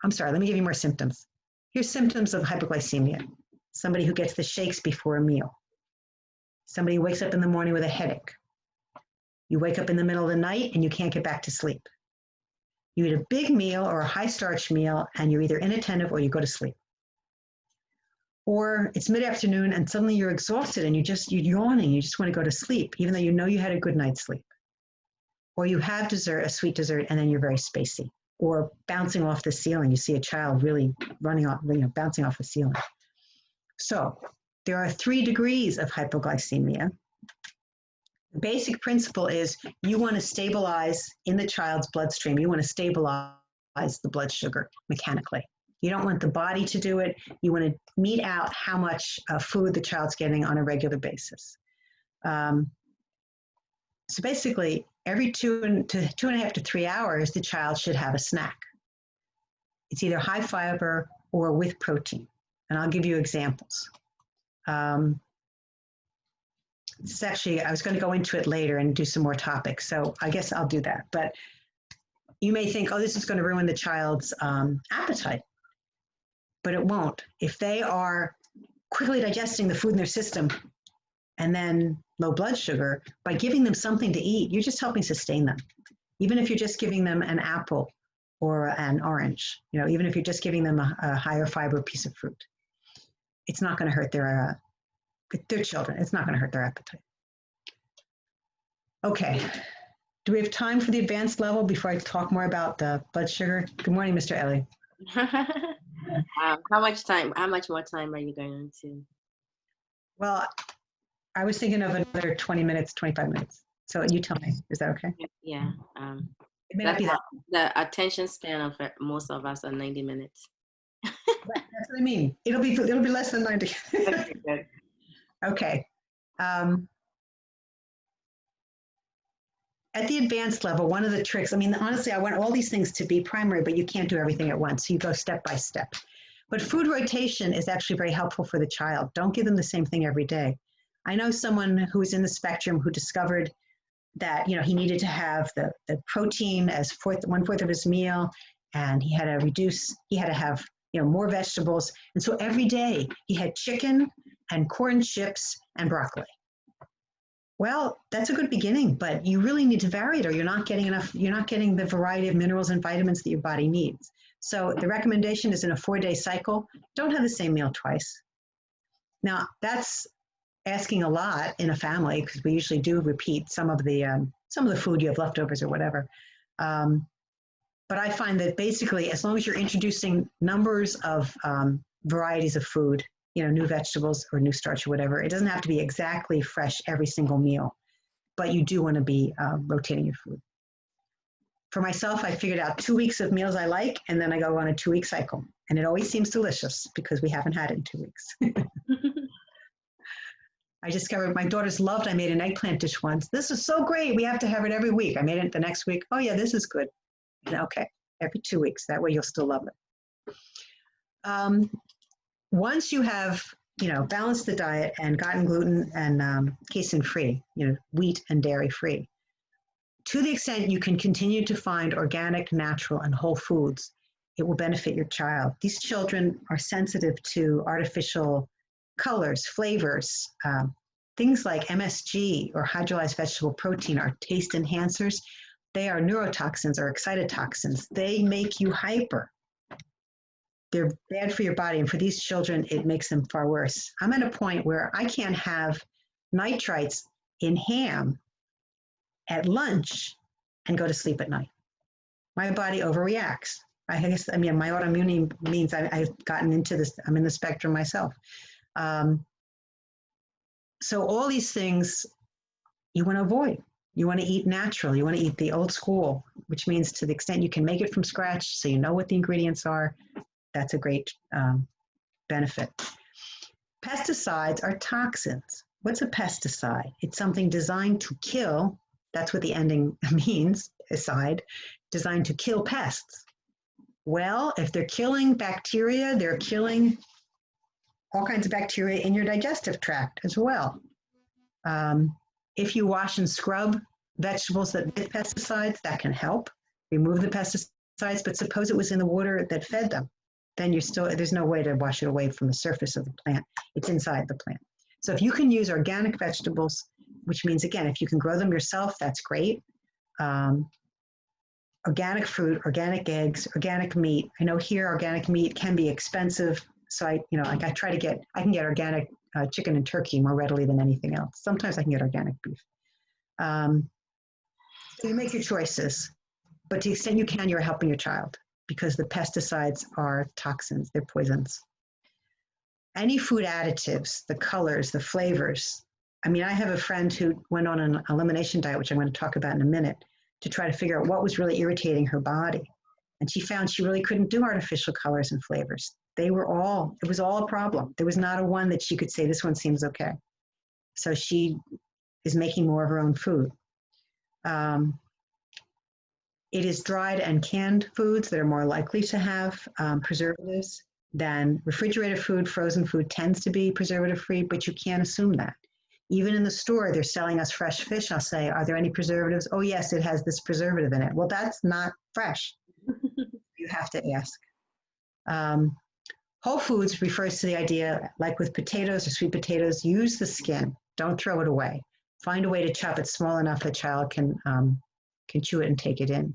I'm sorry, let me give you more symptoms. Here's symptoms of hypoglycemia. Somebody who gets the shakes before a meal. Somebody who wakes up in the morning with a headache. You wake up in the middle of the night and you can't get back to sleep. You eat a big meal or a high starch meal and you're either inattentive or you go to sleep. Or it's mid-afternoon and suddenly you're exhausted and you're yawning, you just want to go to sleep, even though you know you had a good night's sleep. Or you have dessert, a sweet dessert, and then you're very spacey. Or bouncing off the ceiling. You see a child really running off, bouncing off the ceiling. So there are 3 degrees of hypoglycemia. The basic principle is you want to stabilize in the child's bloodstream. You want to stabilize the blood sugar mechanically. You don't want the body to do it. You want to mete out how much food the child's getting on a regular basis. So basically, every 2.5 to 3 hours, the child should have a snack. It's either high fiber or with protein. And I'll give you examples. It's actually, I was going to go into it later and do some more topics, so I guess I'll do that. But you may think, oh, this is going to ruin the child's appetite. But it won't. If they are quickly digesting the food in their system and then low blood sugar, by giving them something to eat, you're just helping sustain them. Even if you're just giving them an apple or an orange, even if you're just giving them a higher fiber piece of fruit, it's not going to hurt their children. It's not going to hurt their appetite. Okay. Do we have time for the advanced level before I talk more about the blood sugar? Good morning, Mr. Ellie. How much more time are you going to? Well, I was thinking of another 20 minutes, 25 minutes. So you tell me, is that okay? Yeah. It may not be that. The attention span of most of us are 90 minutes. That's what I mean. It'll be less than 90. Okay, good. Okay. At the advanced level, one of the tricks, honestly, I want all these things to be primary, but you can't do everything at once. So you go step by step. But food rotation is actually very helpful for the child. Don't give them the same thing every day. I know someone who's in the spectrum who discovered that, he needed to have the protein as 1/4 of his meal, and he had to have, more vegetables. And so every day he had chicken and corn chips and broccoli. Well, that's a good beginning, but you really need to vary it or you're not getting the variety of minerals and vitamins that your body needs. So the recommendation is in a 4-day cycle, don't have the same meal twice. Now, that's asking a lot in a family because we usually do repeat some of the food you have leftovers or whatever. But I find that basically, as long as you're introducing numbers of varieties of food, new vegetables or new starch or whatever, it doesn't have to be exactly fresh every single meal, but you do want to be rotating your food. For myself, I figured out 2 weeks of meals I like, and then I go on a 2-week cycle. And it always seems delicious because we haven't had it in 2 weeks. I discovered my daughters loved, I made an eggplant dish once. This is so great. We have to have it every week. I made it the next week. Oh yeah, this is good. And okay, every 2 weeks. That way you'll still love it. Once you have, balanced the diet and gotten gluten and casein free, wheat and dairy free, to the extent you can continue to find organic, natural, and whole foods, it will benefit your child. These children are sensitive to artificial colors, flavors, things like MSG or hydrolyzed vegetable protein are taste enhancers. They are neurotoxins or excitotoxins. They make you hyper. They're bad for your body, and for these children, it makes them far worse. I'm at a point where I can't have nitrites in ham at lunch and go to sleep at night. My body overreacts. My autoimmunity means I've gotten into this, I'm in the spectrum myself. So all these things you want to avoid. You want to eat natural. You want to eat the old school, which means to the extent you can make it from scratch, so you know what the ingredients are, that's a great benefit. Pesticides are toxins. What's a pesticide? It's something designed to kill, that's what the ending means, aside, designed to kill pests. Well, if they're killing bacteria, they're killing all kinds of bacteria in your digestive tract as well. If you wash and scrub vegetables that with pesticides, that can help remove the pesticides, but suppose it was in the water that fed them, then there's no way to wash it away from the surface of the plant. It's inside the plant. So if you can use organic vegetables, which means, again, if you can grow them yourself, that's great. Organic fruit, organic eggs, organic meat. I know here organic meat can be expensive. So I can get organic chicken and turkey more readily than anything else. Sometimes I can get organic beef. So you make your choices, but to the extent you can, you're helping your child because the pesticides are toxins, they're poisons. Any food additives, the colors, the flavors. I mean, I have a friend who went on an elimination diet, which I'm going to talk about in a minute, to try to figure out what was really irritating her body. And she found she really couldn't do artificial colors and flavors. It was all a problem. There was not a one that she could say, this one seems okay. So she is making more of her own food. It is dried and canned foods that are more likely to have preservatives than refrigerated food. Frozen food tends to be preservative-free, but you can't assume that. Even in the store, they're selling us fresh fish. I'll say, are there any preservatives? Oh, yes, it has this preservative in it. Well, that's not fresh. You have to ask. Whole foods refers to the idea, like with potatoes or sweet potatoes, use the skin. Don't throw it away. Find a way to chop it small enough a child can chew it and take it in,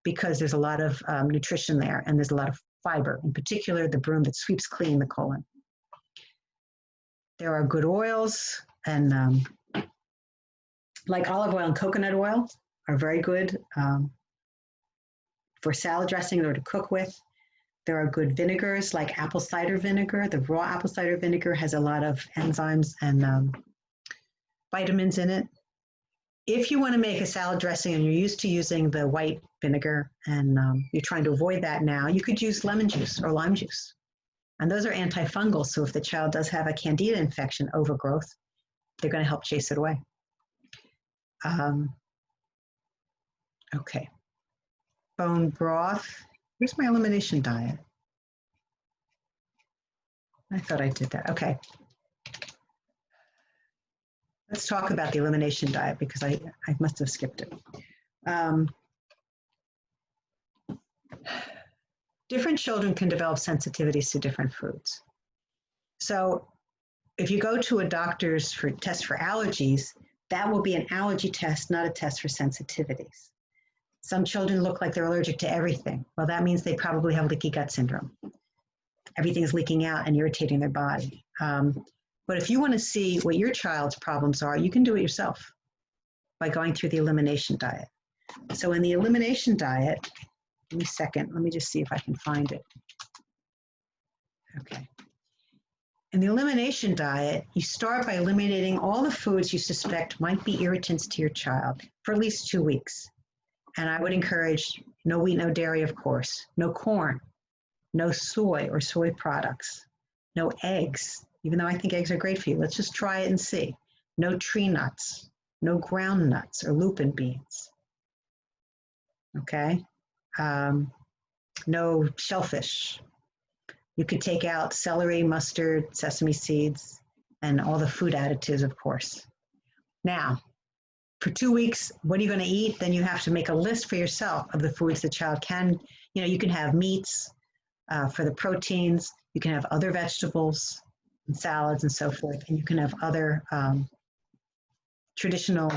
because there's a lot of nutrition there and there's a lot of fiber, in particular the broom that sweeps clean the colon. There are good oils, and like olive oil and coconut oil are very good for salad dressing or to cook with. There are good vinegars like apple cider vinegar. The raw apple cider vinegar has a lot of enzymes and vitamins in it. If you want to make a salad dressing and you're used to using the white vinegar and you're trying to avoid that now, you could use lemon juice or lime juice. And those are antifungal, so if the child does have a candida infection, overgrowth, they're going to help chase it away. Okay. Bone broth. Where's my elimination diet? I thought I did that. Okay. Let's talk about the elimination diet because I must have skipped it. Different children can develop sensitivities to different foods. So if you go to a doctor's for test for allergies, that will be an allergy test, not a test for sensitivities. Some children look like they're allergic to everything. Well, that means they probably have leaky gut syndrome. Everything's leaking out and irritating their body. But if you want to see what your child's problems are, you can do it yourself by going through the elimination diet. So in the elimination diet, give me a second, let me just see if I can find it. Okay. In the elimination diet, you start by eliminating all the foods you suspect might be irritants to your child for at least 2 weeks. And I would encourage no wheat, no dairy, of course, no corn, no soy or soy products, no eggs, even though I think eggs are great for you. Let's just try it and see. No tree nuts, no ground nuts or lupin beans. Okay. No shellfish. You could take out celery, mustard, sesame seeds, and all the food additives, of course. Now, for 2 weeks, what are you going to eat? Then you have to make a list for yourself of the foods the child can. You can have meats for the proteins. You can have other vegetables and salads and so forth. And you can have other traditional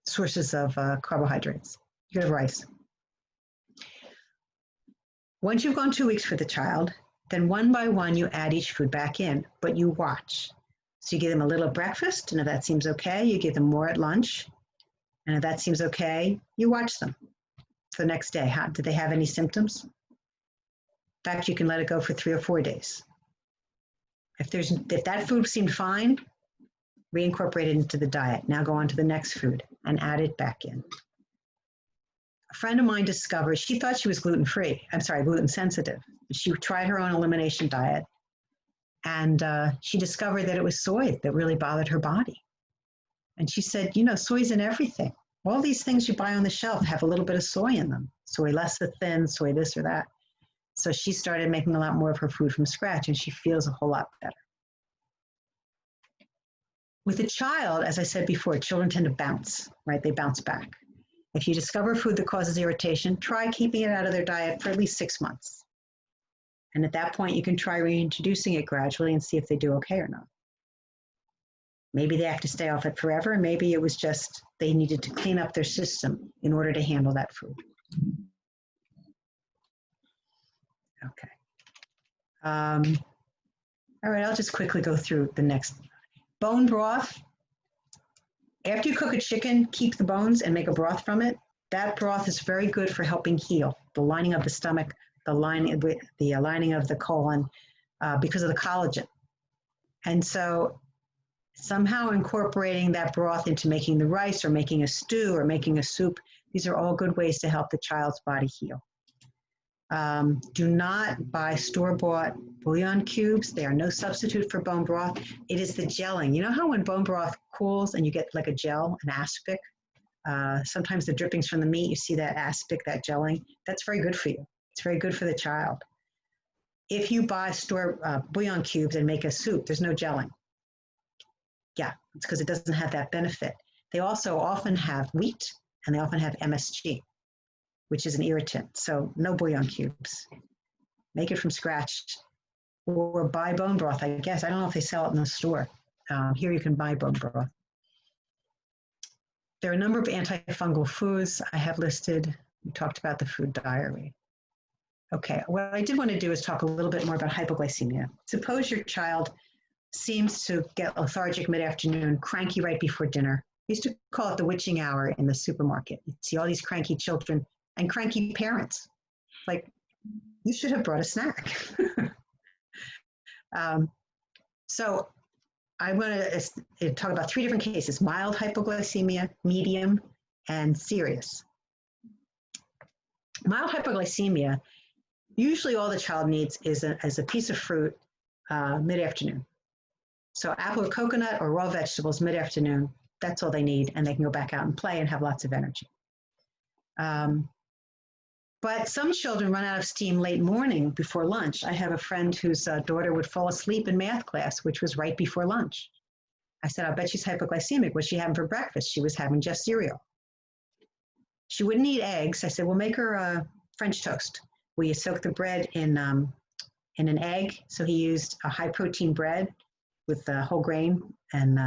sources of carbohydrates. You can have rice. Once you've gone 2 weeks for the child, then one by one you add each food back in, but you watch. So you give them a little breakfast, and if that seems okay, you give them more at lunch. And if that seems okay, you watch them for the next day. Do they have any symptoms? In fact, you can let it go for 3 or 4 days. If that food seemed fine, reincorporate it into the diet. Now go on to the next food and add it back in. A friend of mine discovered, she thought she was gluten-free. I'm sorry, gluten sensitive. She tried her own elimination diet, and she discovered that it was soy that really bothered her body. And she said, soy's in everything. All these things you buy on the shelf have a little bit of soy in them. Soy lecithin, soy this or that. So she started making a lot more of her food from scratch, and she feels a whole lot better. With a child, as I said before, children tend to bounce, right? They bounce back. If you discover food that causes irritation, try keeping it out of their diet for at least 6 months. And at that point, you can try reintroducing it gradually and see if they do okay or not. Maybe they have to stay off it forever, and maybe it was just they needed to clean up their system in order to handle that food. Okay. All right, I'll just quickly go through the next. Bone broth. After you cook a chicken, keep the bones and make a broth from it. That broth is very good for helping heal the lining of the stomach, the lining of the colon, because of the collagen. And so somehow incorporating that broth into making the rice or making a stew or making a soup, these are all good ways to help the child's body heal. Do not buy store-bought bouillon cubes. They are no substitute for bone broth. It is the gelling. You know how when bone broth cools and you get like a gel, an aspic? Sometimes the drippings from the meat, you see that aspic, that gelling. That's very good for you. It's very good for the child. If you buy bouillon cubes and make a soup, there's no gelling. Yeah, it's because it doesn't have that benefit. They also often have wheat, and they often have MSG, which is an irritant. So no bouillon cubes. Make it from scratch, or buy bone broth, I guess. I don't know if they sell it in the store. Here you can buy bone broth. There are a number of antifungal foods I have listed. We talked about the food diary. Okay, what I did want to do is talk a little bit more about hypoglycemia. Suppose your child seems to get lethargic mid-afternoon, cranky right before dinner. I used to call it the witching hour in the supermarket. You see all these cranky children and cranky parents. Like, you should have brought a snack. So I want to talk about 3 different cases: mild hypoglycemia, medium, and serious. Mild hypoglycemia, usually all the child needs is a piece of fruit mid-afternoon. So apple or coconut or raw vegetables mid-afternoon, that's all they need, and they can go back out and play and have lots of energy. But some children run out of steam late morning before lunch. I have a friend whose daughter would fall asleep in math class, which was right before lunch. I said, I bet she's hypoglycemic. What's she having for breakfast? She was having just cereal. She wouldn't eat eggs. I said, well, make her French toast, where you soak the bread in an egg. So he used a high protein bread with whole grain and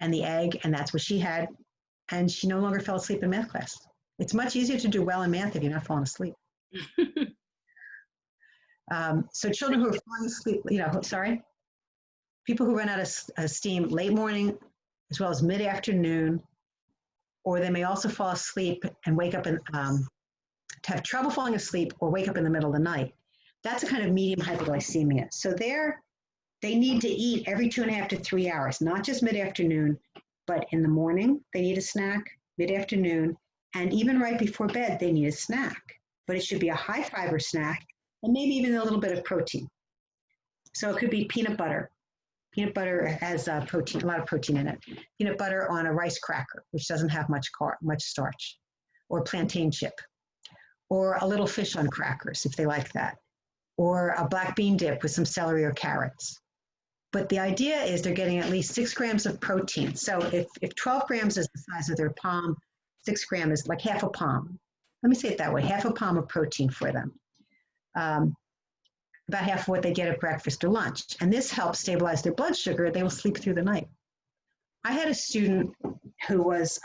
the egg, and that's what she had. And she no longer fell asleep in math class. It's much easier to do well in math if you're not falling asleep. So children who are falling asleep, people who run out of steam late morning as well as mid-afternoon, or they may also fall asleep and wake up and to have trouble falling asleep or wake up in the middle of the night. That's a kind of medium hypoglycemia. So they need to eat every 2.5 to 3 hours, not just mid-afternoon, but in the morning, they need a snack, mid-afternoon, and even right before bed, they need a snack. But it should be a high fiber snack, and maybe even a little bit of protein. So it could be peanut butter. Peanut butter has protein, a lot of protein in it. Peanut butter on a rice cracker, which doesn't have much starch, or plantain chip, or a little fish on crackers, if they like that, or a black bean dip with some celery or carrots. But the idea is they're getting at least 6 grams of protein. So if 12 grams is the size of their palm, 6 grams is like half a palm. Let me say it that way, half a palm of protein for them. About half of what they get at breakfast or lunch. And this helps stabilize their blood sugar. They will sleep through the night. I had a student who was,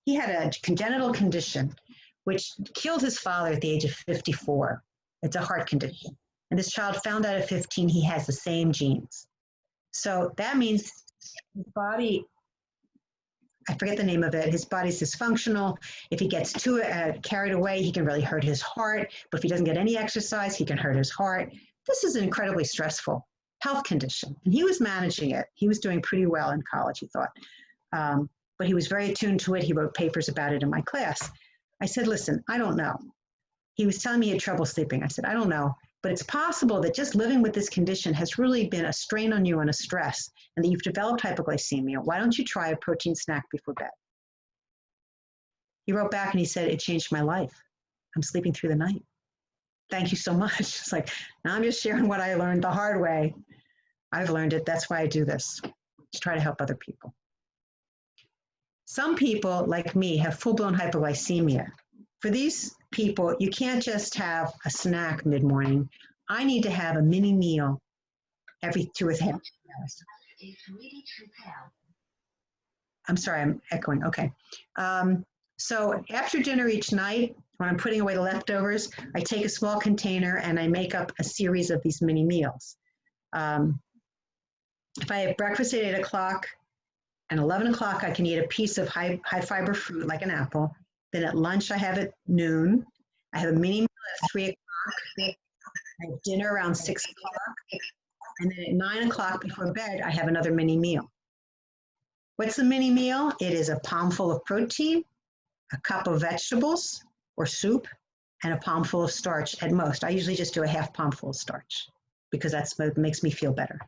he had a congenital condition which killed his father at the age of 54. It's a heart condition. And this child found out at 15 he has the same genes. So that means his body, I forget the name of it, his body's dysfunctional. If he gets too carried away, he can really hurt his heart. But if he doesn't get any exercise, he can hurt his heart. This is incredibly stressful. health condition. And he was managing it. He was doing pretty well in college, he thought. But he was very attuned to it. He wrote papers about it in my class. I said, listen, I don't know. He was telling me he had trouble sleeping. I said, I don't know, but it's possible that just living with this condition has really been a strain on you and a stress, and that you've developed hypoglycemia. Why don't you try a protein snack before bed? He wrote back and he said, it changed my life. I'm sleeping through the night. Thank you so much. It's like, now I'm just sharing what I learned the hard way. I've learned it. That's why I do this, to try to help other people. Some people, like me, have full-blown hypoglycemia. For these people, you can't just have a snack mid-morning. I need to have a mini meal every 2.5 hours. I'm sorry, I'm echoing. Okay. So after dinner each night, when I'm putting away the leftovers, I take a small container and I make up a series of these mini meals. If I have breakfast at 8 o'clock and 11 o'clock, I can eat a piece of high fiber fruit like an apple. Then at lunch, I have at noon. I have a mini meal at 3 o'clock. I have dinner around 6 o'clock. And then at 9 o'clock before bed, I have another mini meal. What's the mini meal? It is a palmful of protein, a cup of vegetables or soup, and a palmful of starch at most. I usually just do a half palmful of starch because that's what makes me feel better.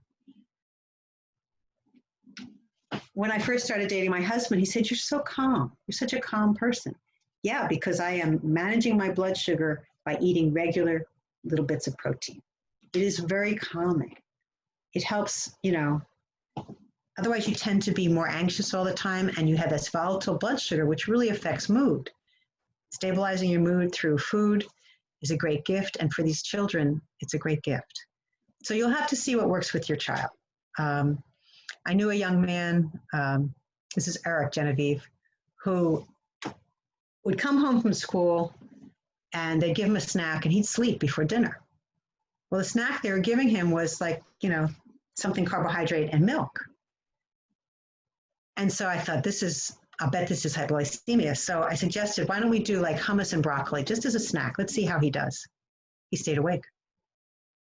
When I first started dating my husband, he said, you're so calm. You're such a calm person. Yeah, because I am managing my blood sugar by eating regular little bits of protein. It is very calming. It helps, otherwise you tend to be more anxious all the time and you have this volatile blood sugar, which really affects mood. Stabilizing your mood through food is a great gift. And for these children, it's a great gift. So you'll have to see what works with your child. I knew a young man, this is Eric Genevieve, who would come home from school and they'd give him a snack and he'd sleep before dinner. Well, the snack they were giving him was like, something carbohydrate and milk. And so I thought, I'll bet this is hypoglycemia. So I suggested, why don't we do like hummus and broccoli just as a snack? Let's see how he does. He stayed awake.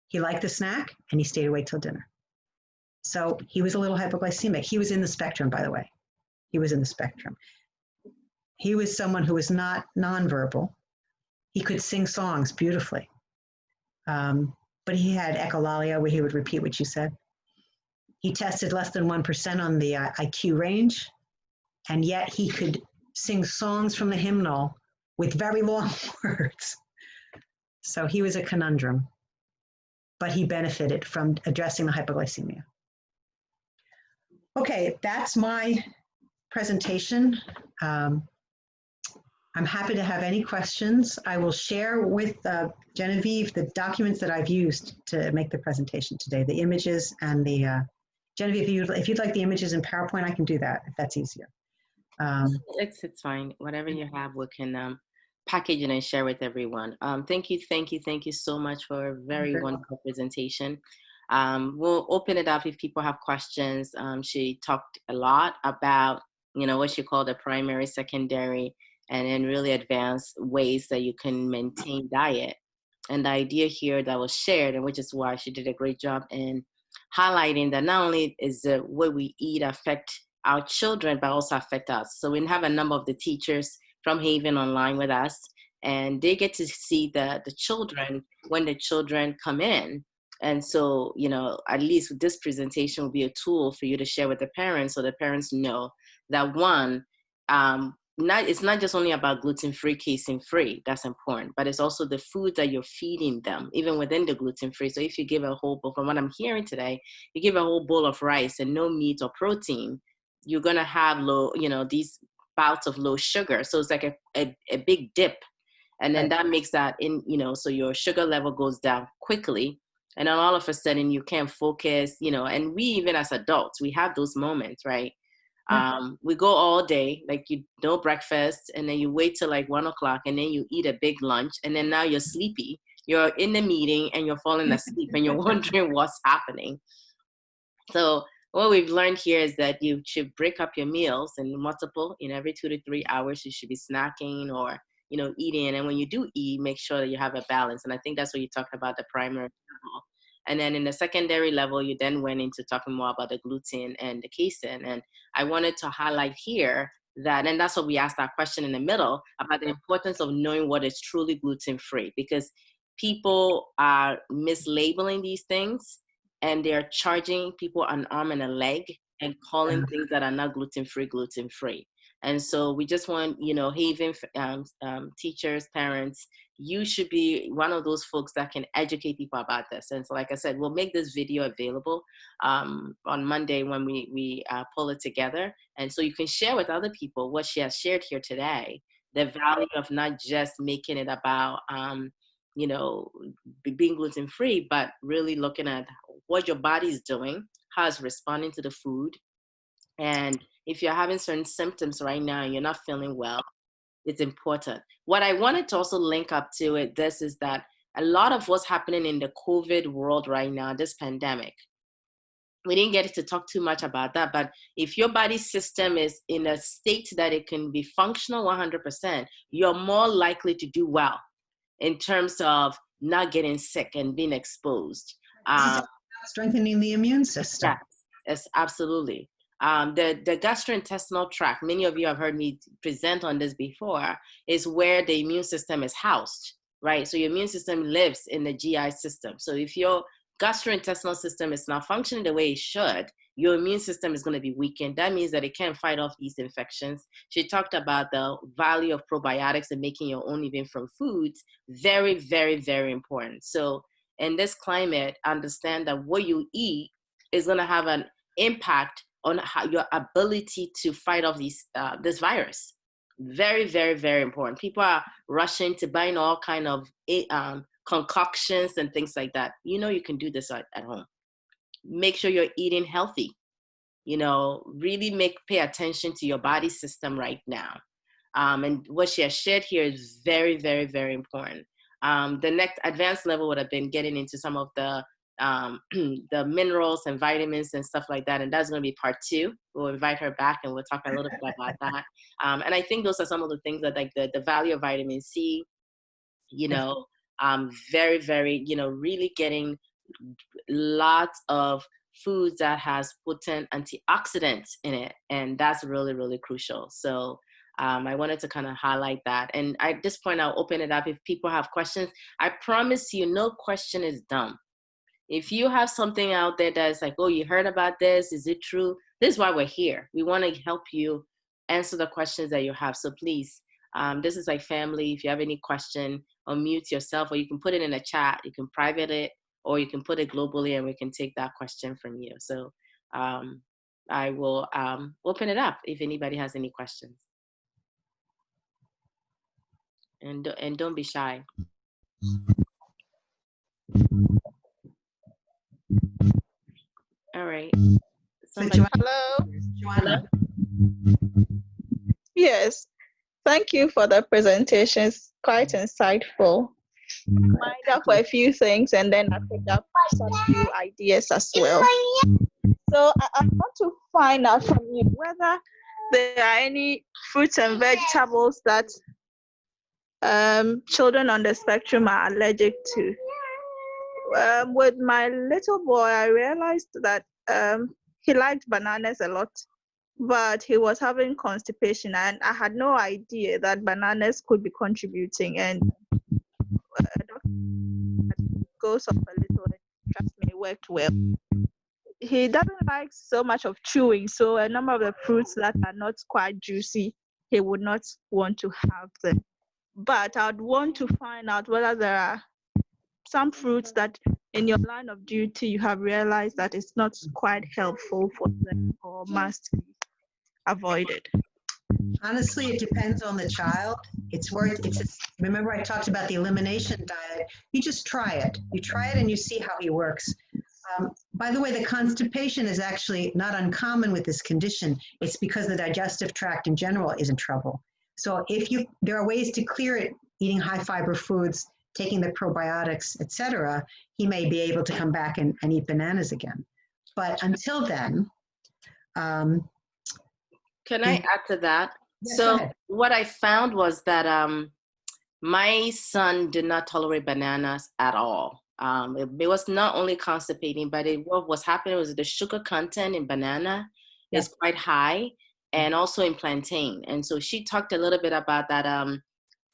He liked the snack and he stayed awake till dinner. So he was a little hypoglycemic. He was in the spectrum, by the way. He was in the spectrum. He was someone who was not nonverbal. He could sing songs beautifully. But he had echolalia, where he would repeat what you said. He tested less than 1% on the IQ range, and yet he could sing songs from the hymnal with very long words. So he was a conundrum, but he benefited from addressing the hypoglycemia. Okay, that's my presentation. I'm happy to have any questions. I will share with Genevieve the documents that I've used to make the presentation today, the images and the, Genevieve, if you'd like the images in PowerPoint, I can do that if that's easier. It's fine. Whatever you have, we can package it and share with everyone. Thank you so much for a very wonderful presentation. We'll open it up if people have questions. She talked a lot about, what she called the primary, secondary, and then really advanced ways that you can maintain diet. And the idea here that was shared, and which is why she did a great job in highlighting that not only is the way we eat affect our children, but also affect us. So we have a number of the teachers from Haven online with us, and they get to see the children when the children come in. And so, at least this presentation will be a tool for you to share with the parents, so the parents know that one, it's not just only about gluten-free, casein-free, that's important, but it's also the food that you're feeding them, even within the gluten-free. So if you give a whole bowl, from what I'm hearing today, you give a whole bowl of rice and no meat or protein, you're gonna have low, these bouts of low sugar. So it's like a big dip. And then that makes that so your sugar level goes down quickly. And then all of a sudden you can't focus, and we, even as adults, we have those moments, right? We go all day, like breakfast, and then you wait till like 1 o'clock, and then you eat a big lunch, and then now you're sleepy. You're in the meeting and you're falling asleep and you're wondering what's happening. So what we've learned here is that you should break up your meals in multiple, every 2 to 3 hours, you should be snacking or, eating. And when you do eat, make sure that you have a balance. And I think that's what you talked about, the primary level. And then in the secondary level, you then went into talking more about the gluten and the casein. And I wanted to highlight here that, and that's what we asked our question in the middle, about the importance of knowing what is truly gluten-free, because people are mislabeling these things and they're charging people an arm and a leg and calling things that are not gluten-free. And so we just want, Haven teachers, parents, you should be one of those folks that can educate people about this. And so, like I said, we'll make this video available on Monday when we pull it together. And so you can share with other people what she has shared here today, the value of not just making it about, being gluten-free, but really looking at what your body is doing, how it's responding to the food. And if you're having certain symptoms right now and you're not feeling well, it's important. What I wanted to also link up to it, this is that a lot of what's happening in the COVID world right now, this pandemic, we didn't get to talk too much about that, but if your body system is in a state that it can be functional 100%, you're more likely to do well in terms of not getting sick and being exposed. Strengthening the immune system. Yes, absolutely. The gastrointestinal tract, many of you have heard me present on this before, is where the immune system is housed, right? So your immune system lives in the GI system. So if your gastrointestinal system is not functioning the way it should, your immune system is going to be weakened. That means that it can't fight off these infections. She talked about the value of probiotics and making your own even from foods. Very, very, very important. So in this climate, understand that what you eat is going to have an impact on how your ability to fight off this virus. Very, very, very important. People are rushing to buying all kind of concoctions and things like that. You can do this at home. Make sure you're eating healthy. Really pay attention to your body system right now. And what she has shared here is very, very, very important. The next advanced level would have been getting into some of the minerals and vitamins and stuff like that. And that's going to be part 2. We'll invite her back and we'll talk a little bit about that. And I think those are some of the things that, like the value of vitamin C, very, very, really getting lots of foods that has potent antioxidants in it. And that's really, really crucial. So I wanted to kind of highlight that. And at this point, I'll open it up if people have questions. I promise you, no question is dumb. If you have something out there that's like, oh, you heard about this, is it true? This is why we're here. We want to help you answer the questions that you have. So please, this is like family. If you have any question, unmute yourself, or you can put it in a chat. You can private it, or you can put it globally, and we can take that question from you. So I will open it up if anybody has any questions. And don't be shy. All right. Hello. Joanna. Yes. Thank you for the presentation. It's quite insightful. Mind up for a few things, and then I picked up some few ideas as well. So I want to find out from you whether there are any fruits and vegetables that children on the spectrum are allergic to. With my little boy, I realized that he liked bananas a lot, but he was having constipation, and I had no idea that bananas could be contributing. And doctor goes up a little, and trust me, it worked well. He doesn't like so much of chewing, so a number of the fruits that are not quite juicy, he would not want to have them. But I'd want to find out whether there are some fruits that in your line of duty you have realized that it's not quite helpful for them or must be avoided. Honestly, it depends on the child. Remember I talked about the elimination diet. You just try it. You try it and you see how he works. By the way, the constipation is actually not uncommon with this condition. It's because the digestive tract in general is in trouble. So there are ways to clear it, eating high fiber foods, taking the probiotics, etc., he may be able to come back and eat bananas again. But until then, can I add to that? Yes, so what I found was that my son did not tolerate bananas at all. It was not only constipating, but what was happening was the sugar content in banana is quite high, and also in plantain. And so she talked a little bit about that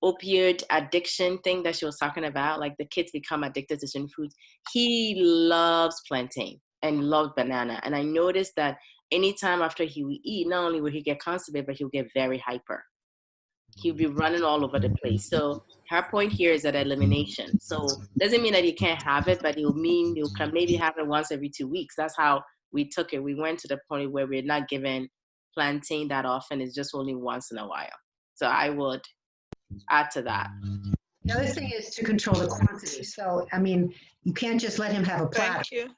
opioid addiction thing that she was talking about, like the kids become addicted to certain foods. He loves plantain and loved banana. And I noticed that anytime after he would eat, not only would he get constipated, but he would get very hyper. He'll be running all over the place. So her point here is that elimination. So doesn't mean that you can't have it, but it'll mean you can maybe have it once every 2 weeks. That's how we took it. We went to the point where we're not given plantain that often. It's just only once in a while. So I would add to that. The other thing is to control the quantity. So, I mean, you can't just let him have a platter. Thank you.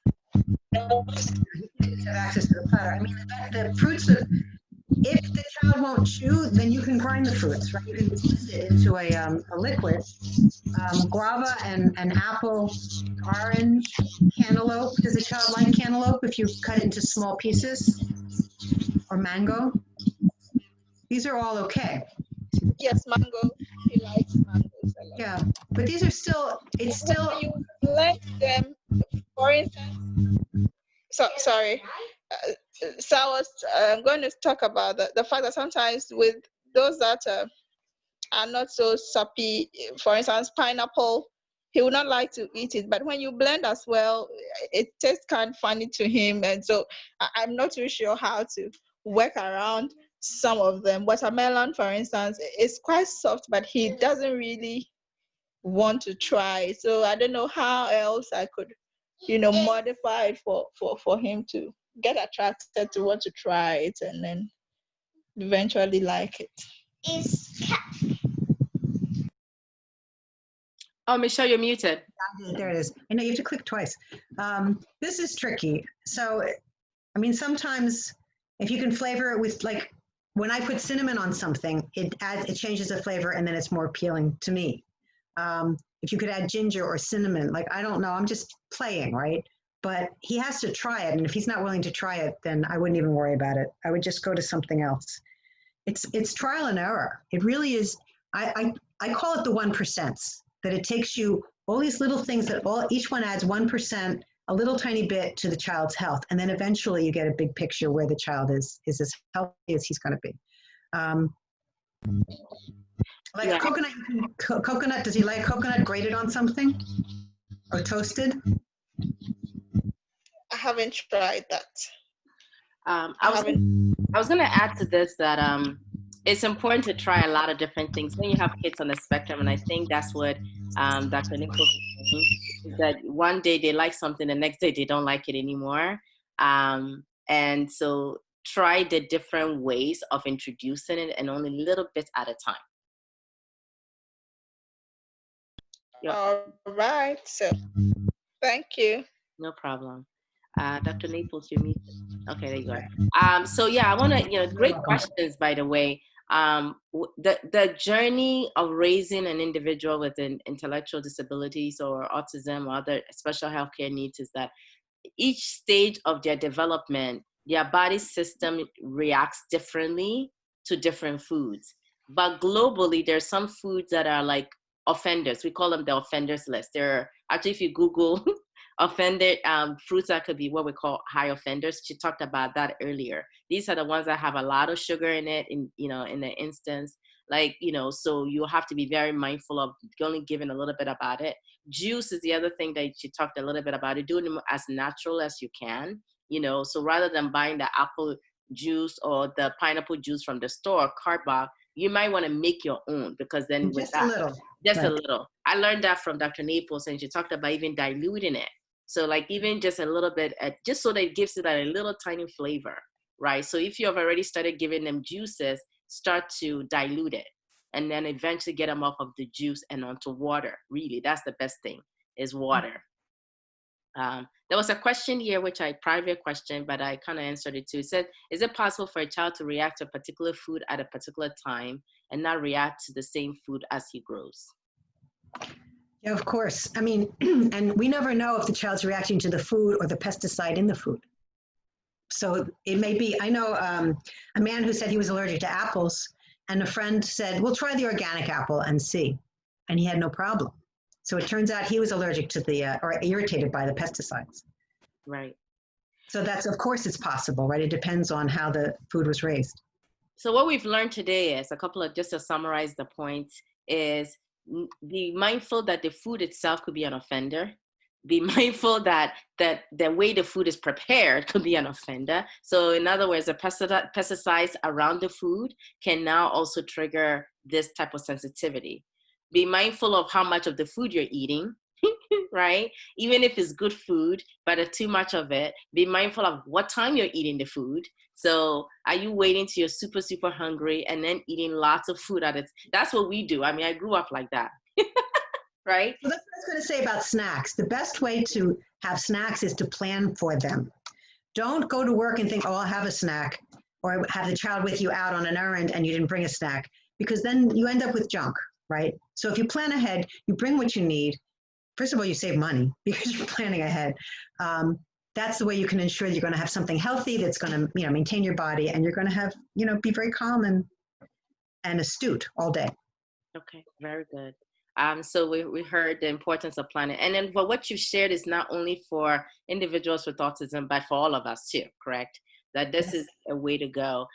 He needs to have access to the platter. I mean, the fruits, if the child won't chew, then you can grind the fruits, right? You can mix it into a liquid. Guava and apple, orange, cantaloupe. Does a child like cantaloupe if you cut it into small pieces? Or mango? These are all okay. Yes, mango. He likes mangoes a lot. Yeah, but these are still, it's still. When you blend them, for instance, sorry. So I was going to talk about the fact that sometimes with those that are not so soppy, for instance, pineapple, he would not like to eat it. But when you blend as well, it tastes kind of funny to him. And so I'm not too sure how to work around some of them. Watermelon, for instance, is quite soft, but he doesn't really want to try. So I don't know how else I could, modify it for him to get attracted to want to try it and then eventually like it. Oh, Michelle, you're muted. There it is. I know you have to click twice. This is tricky. So, I mean, sometimes if you can flavor it with, like, when I put cinnamon on something, it changes the flavor and then it's more appealing to me. If you could add ginger or cinnamon, like, I don't know, I'm just playing, right? But he has to try it. And if he's not willing to try it, then I wouldn't even worry about it. I would just go to something else. It's trial and error. It really is. I call it the 1%, that it takes you all these little things that each one adds 1%, a little tiny bit to the child's health. And then eventually you get a big picture where the child is as healthy as he's going to be. Like coconut, does he like coconut grated on something or toasted? I haven't tried that. I was going to add to this that it's important to try a lot of different things when you have kids on the spectrum. And I think that's what Dr. Naples is saying, is that one day they like something, the next day they don't like it anymore. And so try the different ways of introducing it, and only little bits at a time. Yep. All right. So thank you. No problem. Dr. Naples, you're muted. Okay, there you go. So yeah, I want to, great questions, by the way. The journey of raising an individual with an intellectual disabilities or autism or other special healthcare needs is that each stage of their development, their body system reacts differently to different foods. But globally, there's some foods that are like offenders. We call them the offenders list. Actually, if you Google offended fruits, that could be what we call high offenders. She talked about that earlier. These are the ones that have a lot of sugar in it, in the instance, like, so you have to be very mindful of only giving a little bit about it. Juice is the other thing that she talked a little bit about. It doing them as natural as you can, so rather than buying the apple juice or the pineapple juice from the store, cardboard, you might want to make your own, because then with that, a little. I learned that from Dr. Naples, and she talked about even diluting it. So like even just a little bit, just so that it gives it a little tiny flavor, right? So if you have already started giving them juices, start to dilute it, and then eventually get them off of the juice and onto water. Really, that's the best thing, is water. There was a question here, which private question, but I kind of answered it too. It said, is it possible for a child to react to a particular food at a particular time and not react to the same food as he grows? Yeah, of course. I mean, and we never know if the child's reacting to the food or the pesticide in the food. So it may be, I know a man who said he was allergic to apples, and a friend said, we'll try the organic apple and see. And he had no problem. So it turns out he was allergic to or irritated by the pesticides. Right. So that's, of course, it's possible, right? It depends on how the food was raised. So what we've learned today is just to summarize the points, is be mindful that the food itself could be an offender. Be mindful that the way the food is prepared could be an offender. So in other words, the pesticides around the food can now also trigger this type of sensitivity. Be mindful of how much of the food you're eating, right? Even if it's good food, but too much of it, be mindful of what time you're eating the food. So are you waiting till you're super, super hungry and then eating lots of food at it? That's what we do. I mean, I grew up like that. Right? Well, that's what I was going to say about snacks. The best way to have snacks is to plan for them. Don't go to work and think, oh, I'll have a snack, or have the child with you out on an errand and you didn't bring a snack, because then you end up with junk, right? So if you plan ahead, you bring what you need. First of all, you save money because you're planning ahead. That's the way you can ensure you're going to have something healthy that's going to, maintain your body, and you're going to have, be very calm and astute all day. Okay, very good. So we heard the importance of planning. And then what you shared is not only for individuals with autism, but for all of us too, correct? That this is a way to go.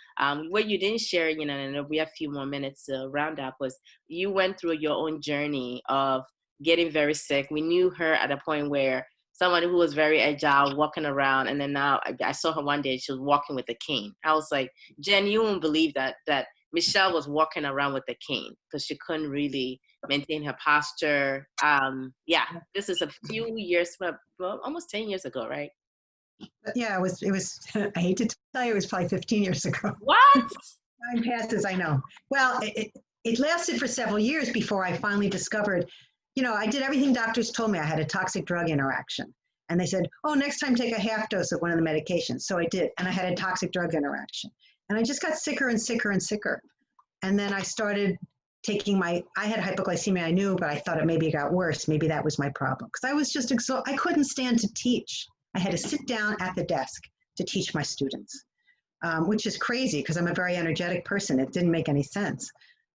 What you didn't share, and we have a few more minutes to round up, was you went through your own journey of getting very sick. We knew her at a point where someone who was very agile, walking around, and then now I saw her one day, she was walking with a cane. I was like, Jen, you won't believe that Michelle was walking around with a cane because she couldn't really maintain her posture. This is a few years, well, almost 10 years ago, right? Yeah, it was, I hate to tell you, it was probably 15 years ago. What? Time passes, I know. Well, it lasted for several years before I finally discovered, I did everything doctors told me. I had a toxic drug interaction. And they said, oh, next time take a half dose of one of the medications. So I did, and I had a toxic drug interaction. And I just got sicker and sicker and sicker. And then I started taking I had hypoglycemia, I knew, but I thought it maybe got worse. Maybe that was my problem. Because I was just exhausted. I couldn't stand to teach. I had to sit down at the desk to teach my students, which is crazy because I'm a very energetic person. It didn't make any sense.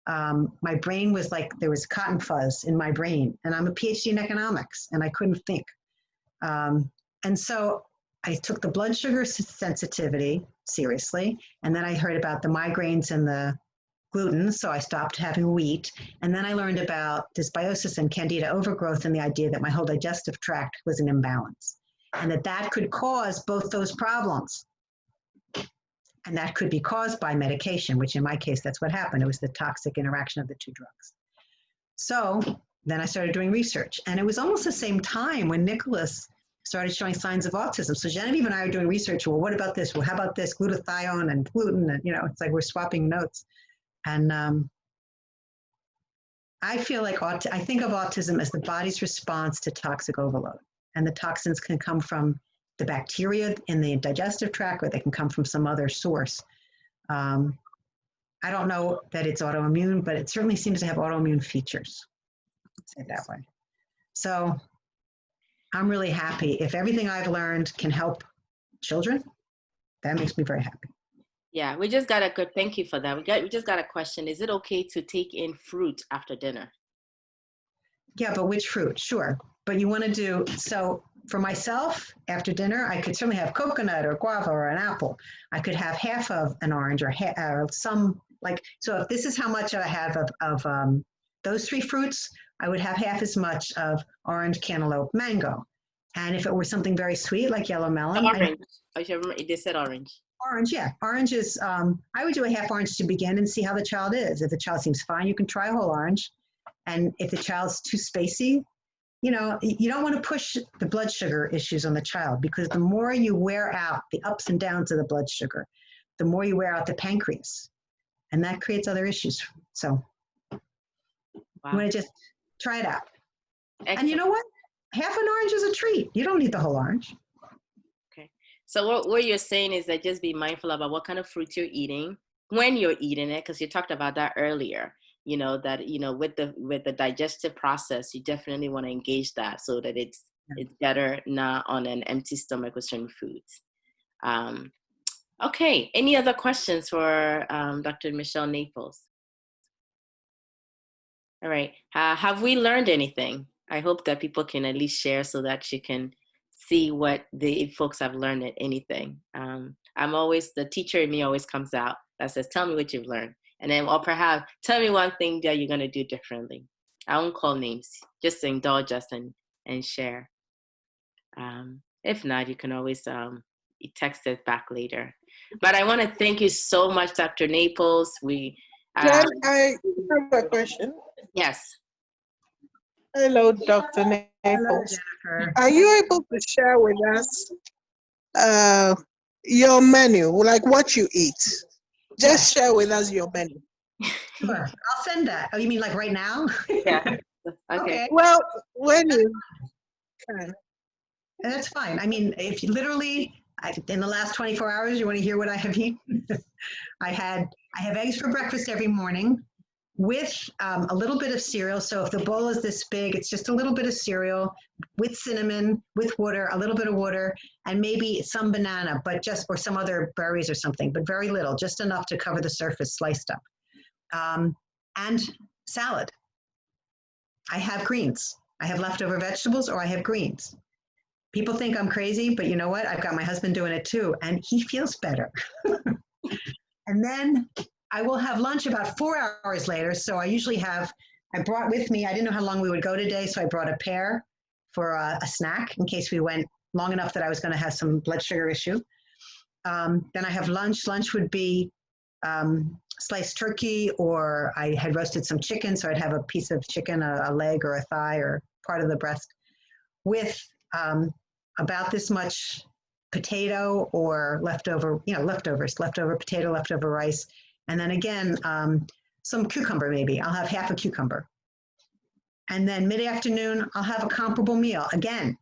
My brain was like, there was cotton fuzz in my brain. And I'm a PhD in economics, and I couldn't think. And so I took the blood sugar sensitivity seriously. And then I heard about the migraines and the gluten, so I stopped having wheat. And then I learned about dysbiosis and candida overgrowth, and the idea that my whole digestive tract was an imbalance, and that could cause both those problems. And that could be caused by medication, which in my case, that's what happened. It was the toxic interaction of the two drugs. So then I started doing research, and it was almost the same time when Nicholas started showing signs of autism. So Genevieve and I are doing research. Well, what about this? Well, how about this? Glutathione and gluten, and it's like we're swapping notes. And I feel like I think of autism as the body's response to toxic overload. And the toxins can come from the bacteria in the digestive tract, or they can come from some other source. I don't know that it's autoimmune, but it certainly seems to have autoimmune features. Say it that way. So I'm really happy. If everything I've learned can help children, that makes me very happy. Yeah, we just got thank you for that. We just got a question. Is it okay to take in fruit after dinner? Yeah, but which fruit? Sure. But you want to do, so for myself, after dinner, I could certainly have coconut or guava or an apple. I could have half of an orange or some, so if this is how much I have of those three fruits, I would have half as much of orange, cantaloupe, mango. And if it were something very sweet, like yellow melon. Orange. They said orange. Orange, yeah. Orange is, I would do a half orange to begin and see how the child is. If the child seems fine, you can try a whole orange. And if the child's too spacey, you don't want to push the blood sugar issues on the child, because the more you wear out the ups and downs of the blood sugar, the more you wear out the pancreas. And that creates other issues. So you want to just try it out. Excellent. And you know what? Half an orange is a treat. You don't need the whole orange. Okay. So what you're saying is that just be mindful about what kind of fruit you're eating, when you're eating it, because you talked about that earlier. With the digestive process, you definitely want to engage that so that it's better not on an empty stomach with certain foods. Okay. Any other questions for Dr. Michelle Naples? All right. Have we learned anything? I hope that people can at least share so that she can see what the folks have learned at anything. I'm always, the teacher in me always comes out that says, tell me what you've learned. And then, or perhaps tell me one thing that you're going to do differently. I won't call names, just indulge us and share. If not, you can always text it back later. But I want to thank you so much, Dr. Naples. Jen, I have a question. Yes. Hello, Dr. Hello, Naples. Jennifer. Are you able to share with us your menu, like what you eat? Just share with us your menu. Sure. I'll send that. Oh, you mean like right now? Yeah. Okay. Well, when you can. That's fine. I mean, if you literally, in the last 24 hours, you want to hear what I have eaten? I have eggs for breakfast every morning with a little bit of cereal. So if the bowl is this big, it's just a little bit of cereal with cinnamon, with water, a little bit of water, and maybe some banana, but just, or some other berries or something, but very little, just enough to cover the surface, sliced up. And salad. I have greens. I have leftover vegetables or I have greens. People think I'm crazy, but you know what? I've got my husband doing it too, and he feels better. And then I will have lunch about 4 hours later. So I usually I brought with me, I didn't know how long we would go today, so I brought a pear for a snack in case we went long enough that I was going to have some blood sugar issue. Then I have lunch. Lunch would be sliced turkey, or I had roasted some chicken, so I'd have a piece of chicken, a leg or a thigh or part of the breast, with about this much potato or leftover potato, leftover rice. And then again, some cucumber maybe. I'll have half a cucumber. And then mid-afternoon, I'll have a comparable meal again.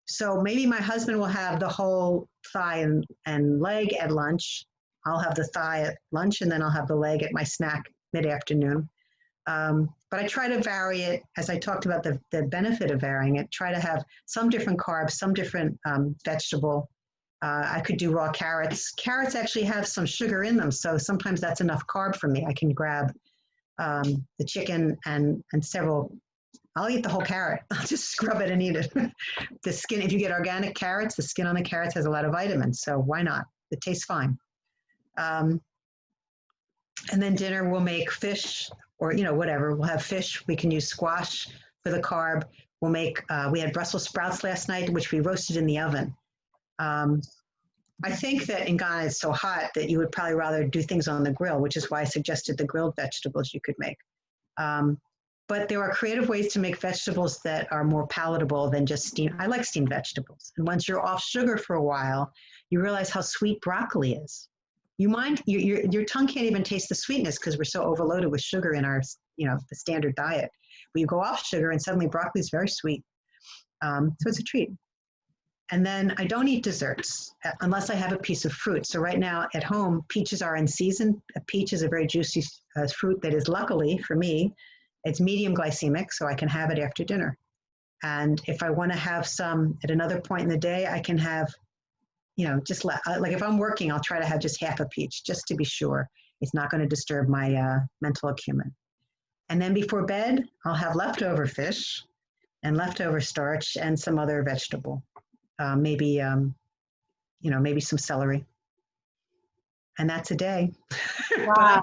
So maybe my husband will have the whole thigh and leg at lunch. I'll have the thigh at lunch, and then I'll have the leg at my snack mid-afternoon. But I try to vary it, as I talked about the benefit of varying it, try to have some different carbs, some different vegetable. I could do raw carrots. Carrots actually have some sugar in them, so sometimes that's enough carb for me. I can grab the chicken and several. I'll eat the whole carrot. I'll just scrub it and eat it. The skin, if you get organic carrots, the skin on the carrots has a lot of vitamins, so why not? It tastes fine. And then dinner, we'll make fish or, whatever. We'll have fish. We can use squash for the carb. We'll make, we had Brussels sprouts last night, which we roasted in the oven. I think that in Ghana it's so hot that you would probably rather do things on the grill, which is why I suggested the grilled vegetables you could make. But there are creative ways to make vegetables that are more palatable than just steamed. I like steamed vegetables. And once you're off sugar for a while, you realize how sweet broccoli is. Your tongue can't even taste the sweetness because we're so overloaded with sugar in our, the standard diet. But you go off sugar and suddenly broccoli is very sweet. So it's a treat. And then I don't eat desserts unless I have a piece of fruit. So right now at home, peaches are in season. A peach is a very juicy fruit that is, luckily for me, it's medium glycemic, so I can have it after dinner. And if I want to have some at another point in the day, I can have, just like if I'm working, I'll try to have just half a peach just to be sure it's not going to disturb my mental acumen. And then before bed, I'll have leftover fish and leftover starch and some other vegetable. Maybe some celery. And that's a day. Wow.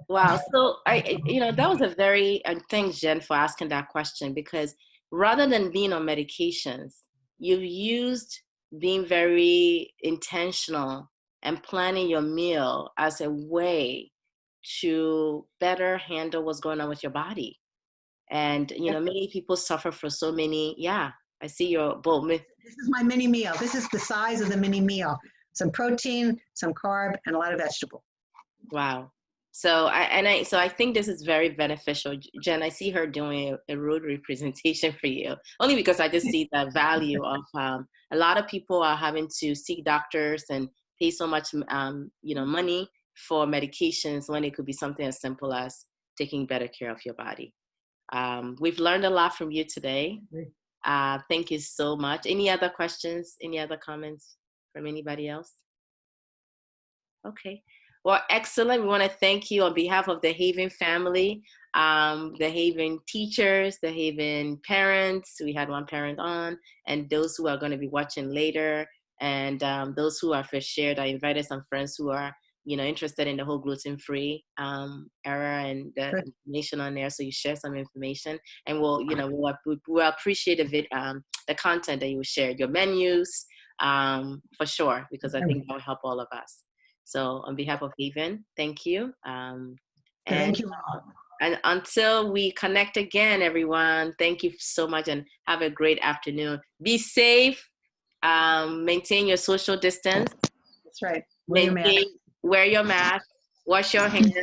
Wow. So that was a very, thanks Jen for asking that question, because rather than being on medications, you've used being very intentional and planning your meal as a way to better handle what's going on with your body. And, many people suffer for so many, I see your bowl. This is my mini meal. This is the size of the mini meal. Some protein, some carb, and a lot of vegetable. Wow. So I think this is very beneficial. Jen, I see her doing a rotary presentation for you, only because I just see the value of a lot of people are having to seek doctors and pay so much, money for medications when it could be something as simple as taking better care of your body. We've learned a lot from you today. Thank you so much. Any other questions? Any other comments from anybody else? Okay. Well, excellent. We want to thank you on behalf of the Haven family, the Haven teachers, the Haven parents. We had one parent on, and those who are going to be watching later, and those who are first shared. I invited some friends who are, interested in the whole gluten-free era and the information on there. So you share some information, and we'll appreciate the content that you share, your menus, for sure, because I think that will help all of us. So on behalf of Haven, thank you. Thank you. And until we connect again, everyone, thank you so much and have a great afternoon. Be safe. Maintain your social distance. That's right. Wear your mask. Wash your hands.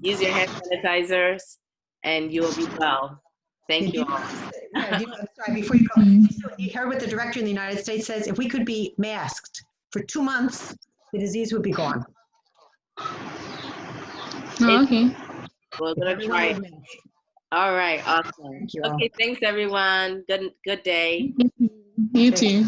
Use your hand sanitizers, and you'll be well. Thank you all. Yeah, sorry, before you go, you heard what the director in the United States says? If we could be masked for 2 months, the disease would be gone. Oh, okay. We're going to try it. All right. Awesome. Thank you. Okay. Thanks, everyone. Good day. You too.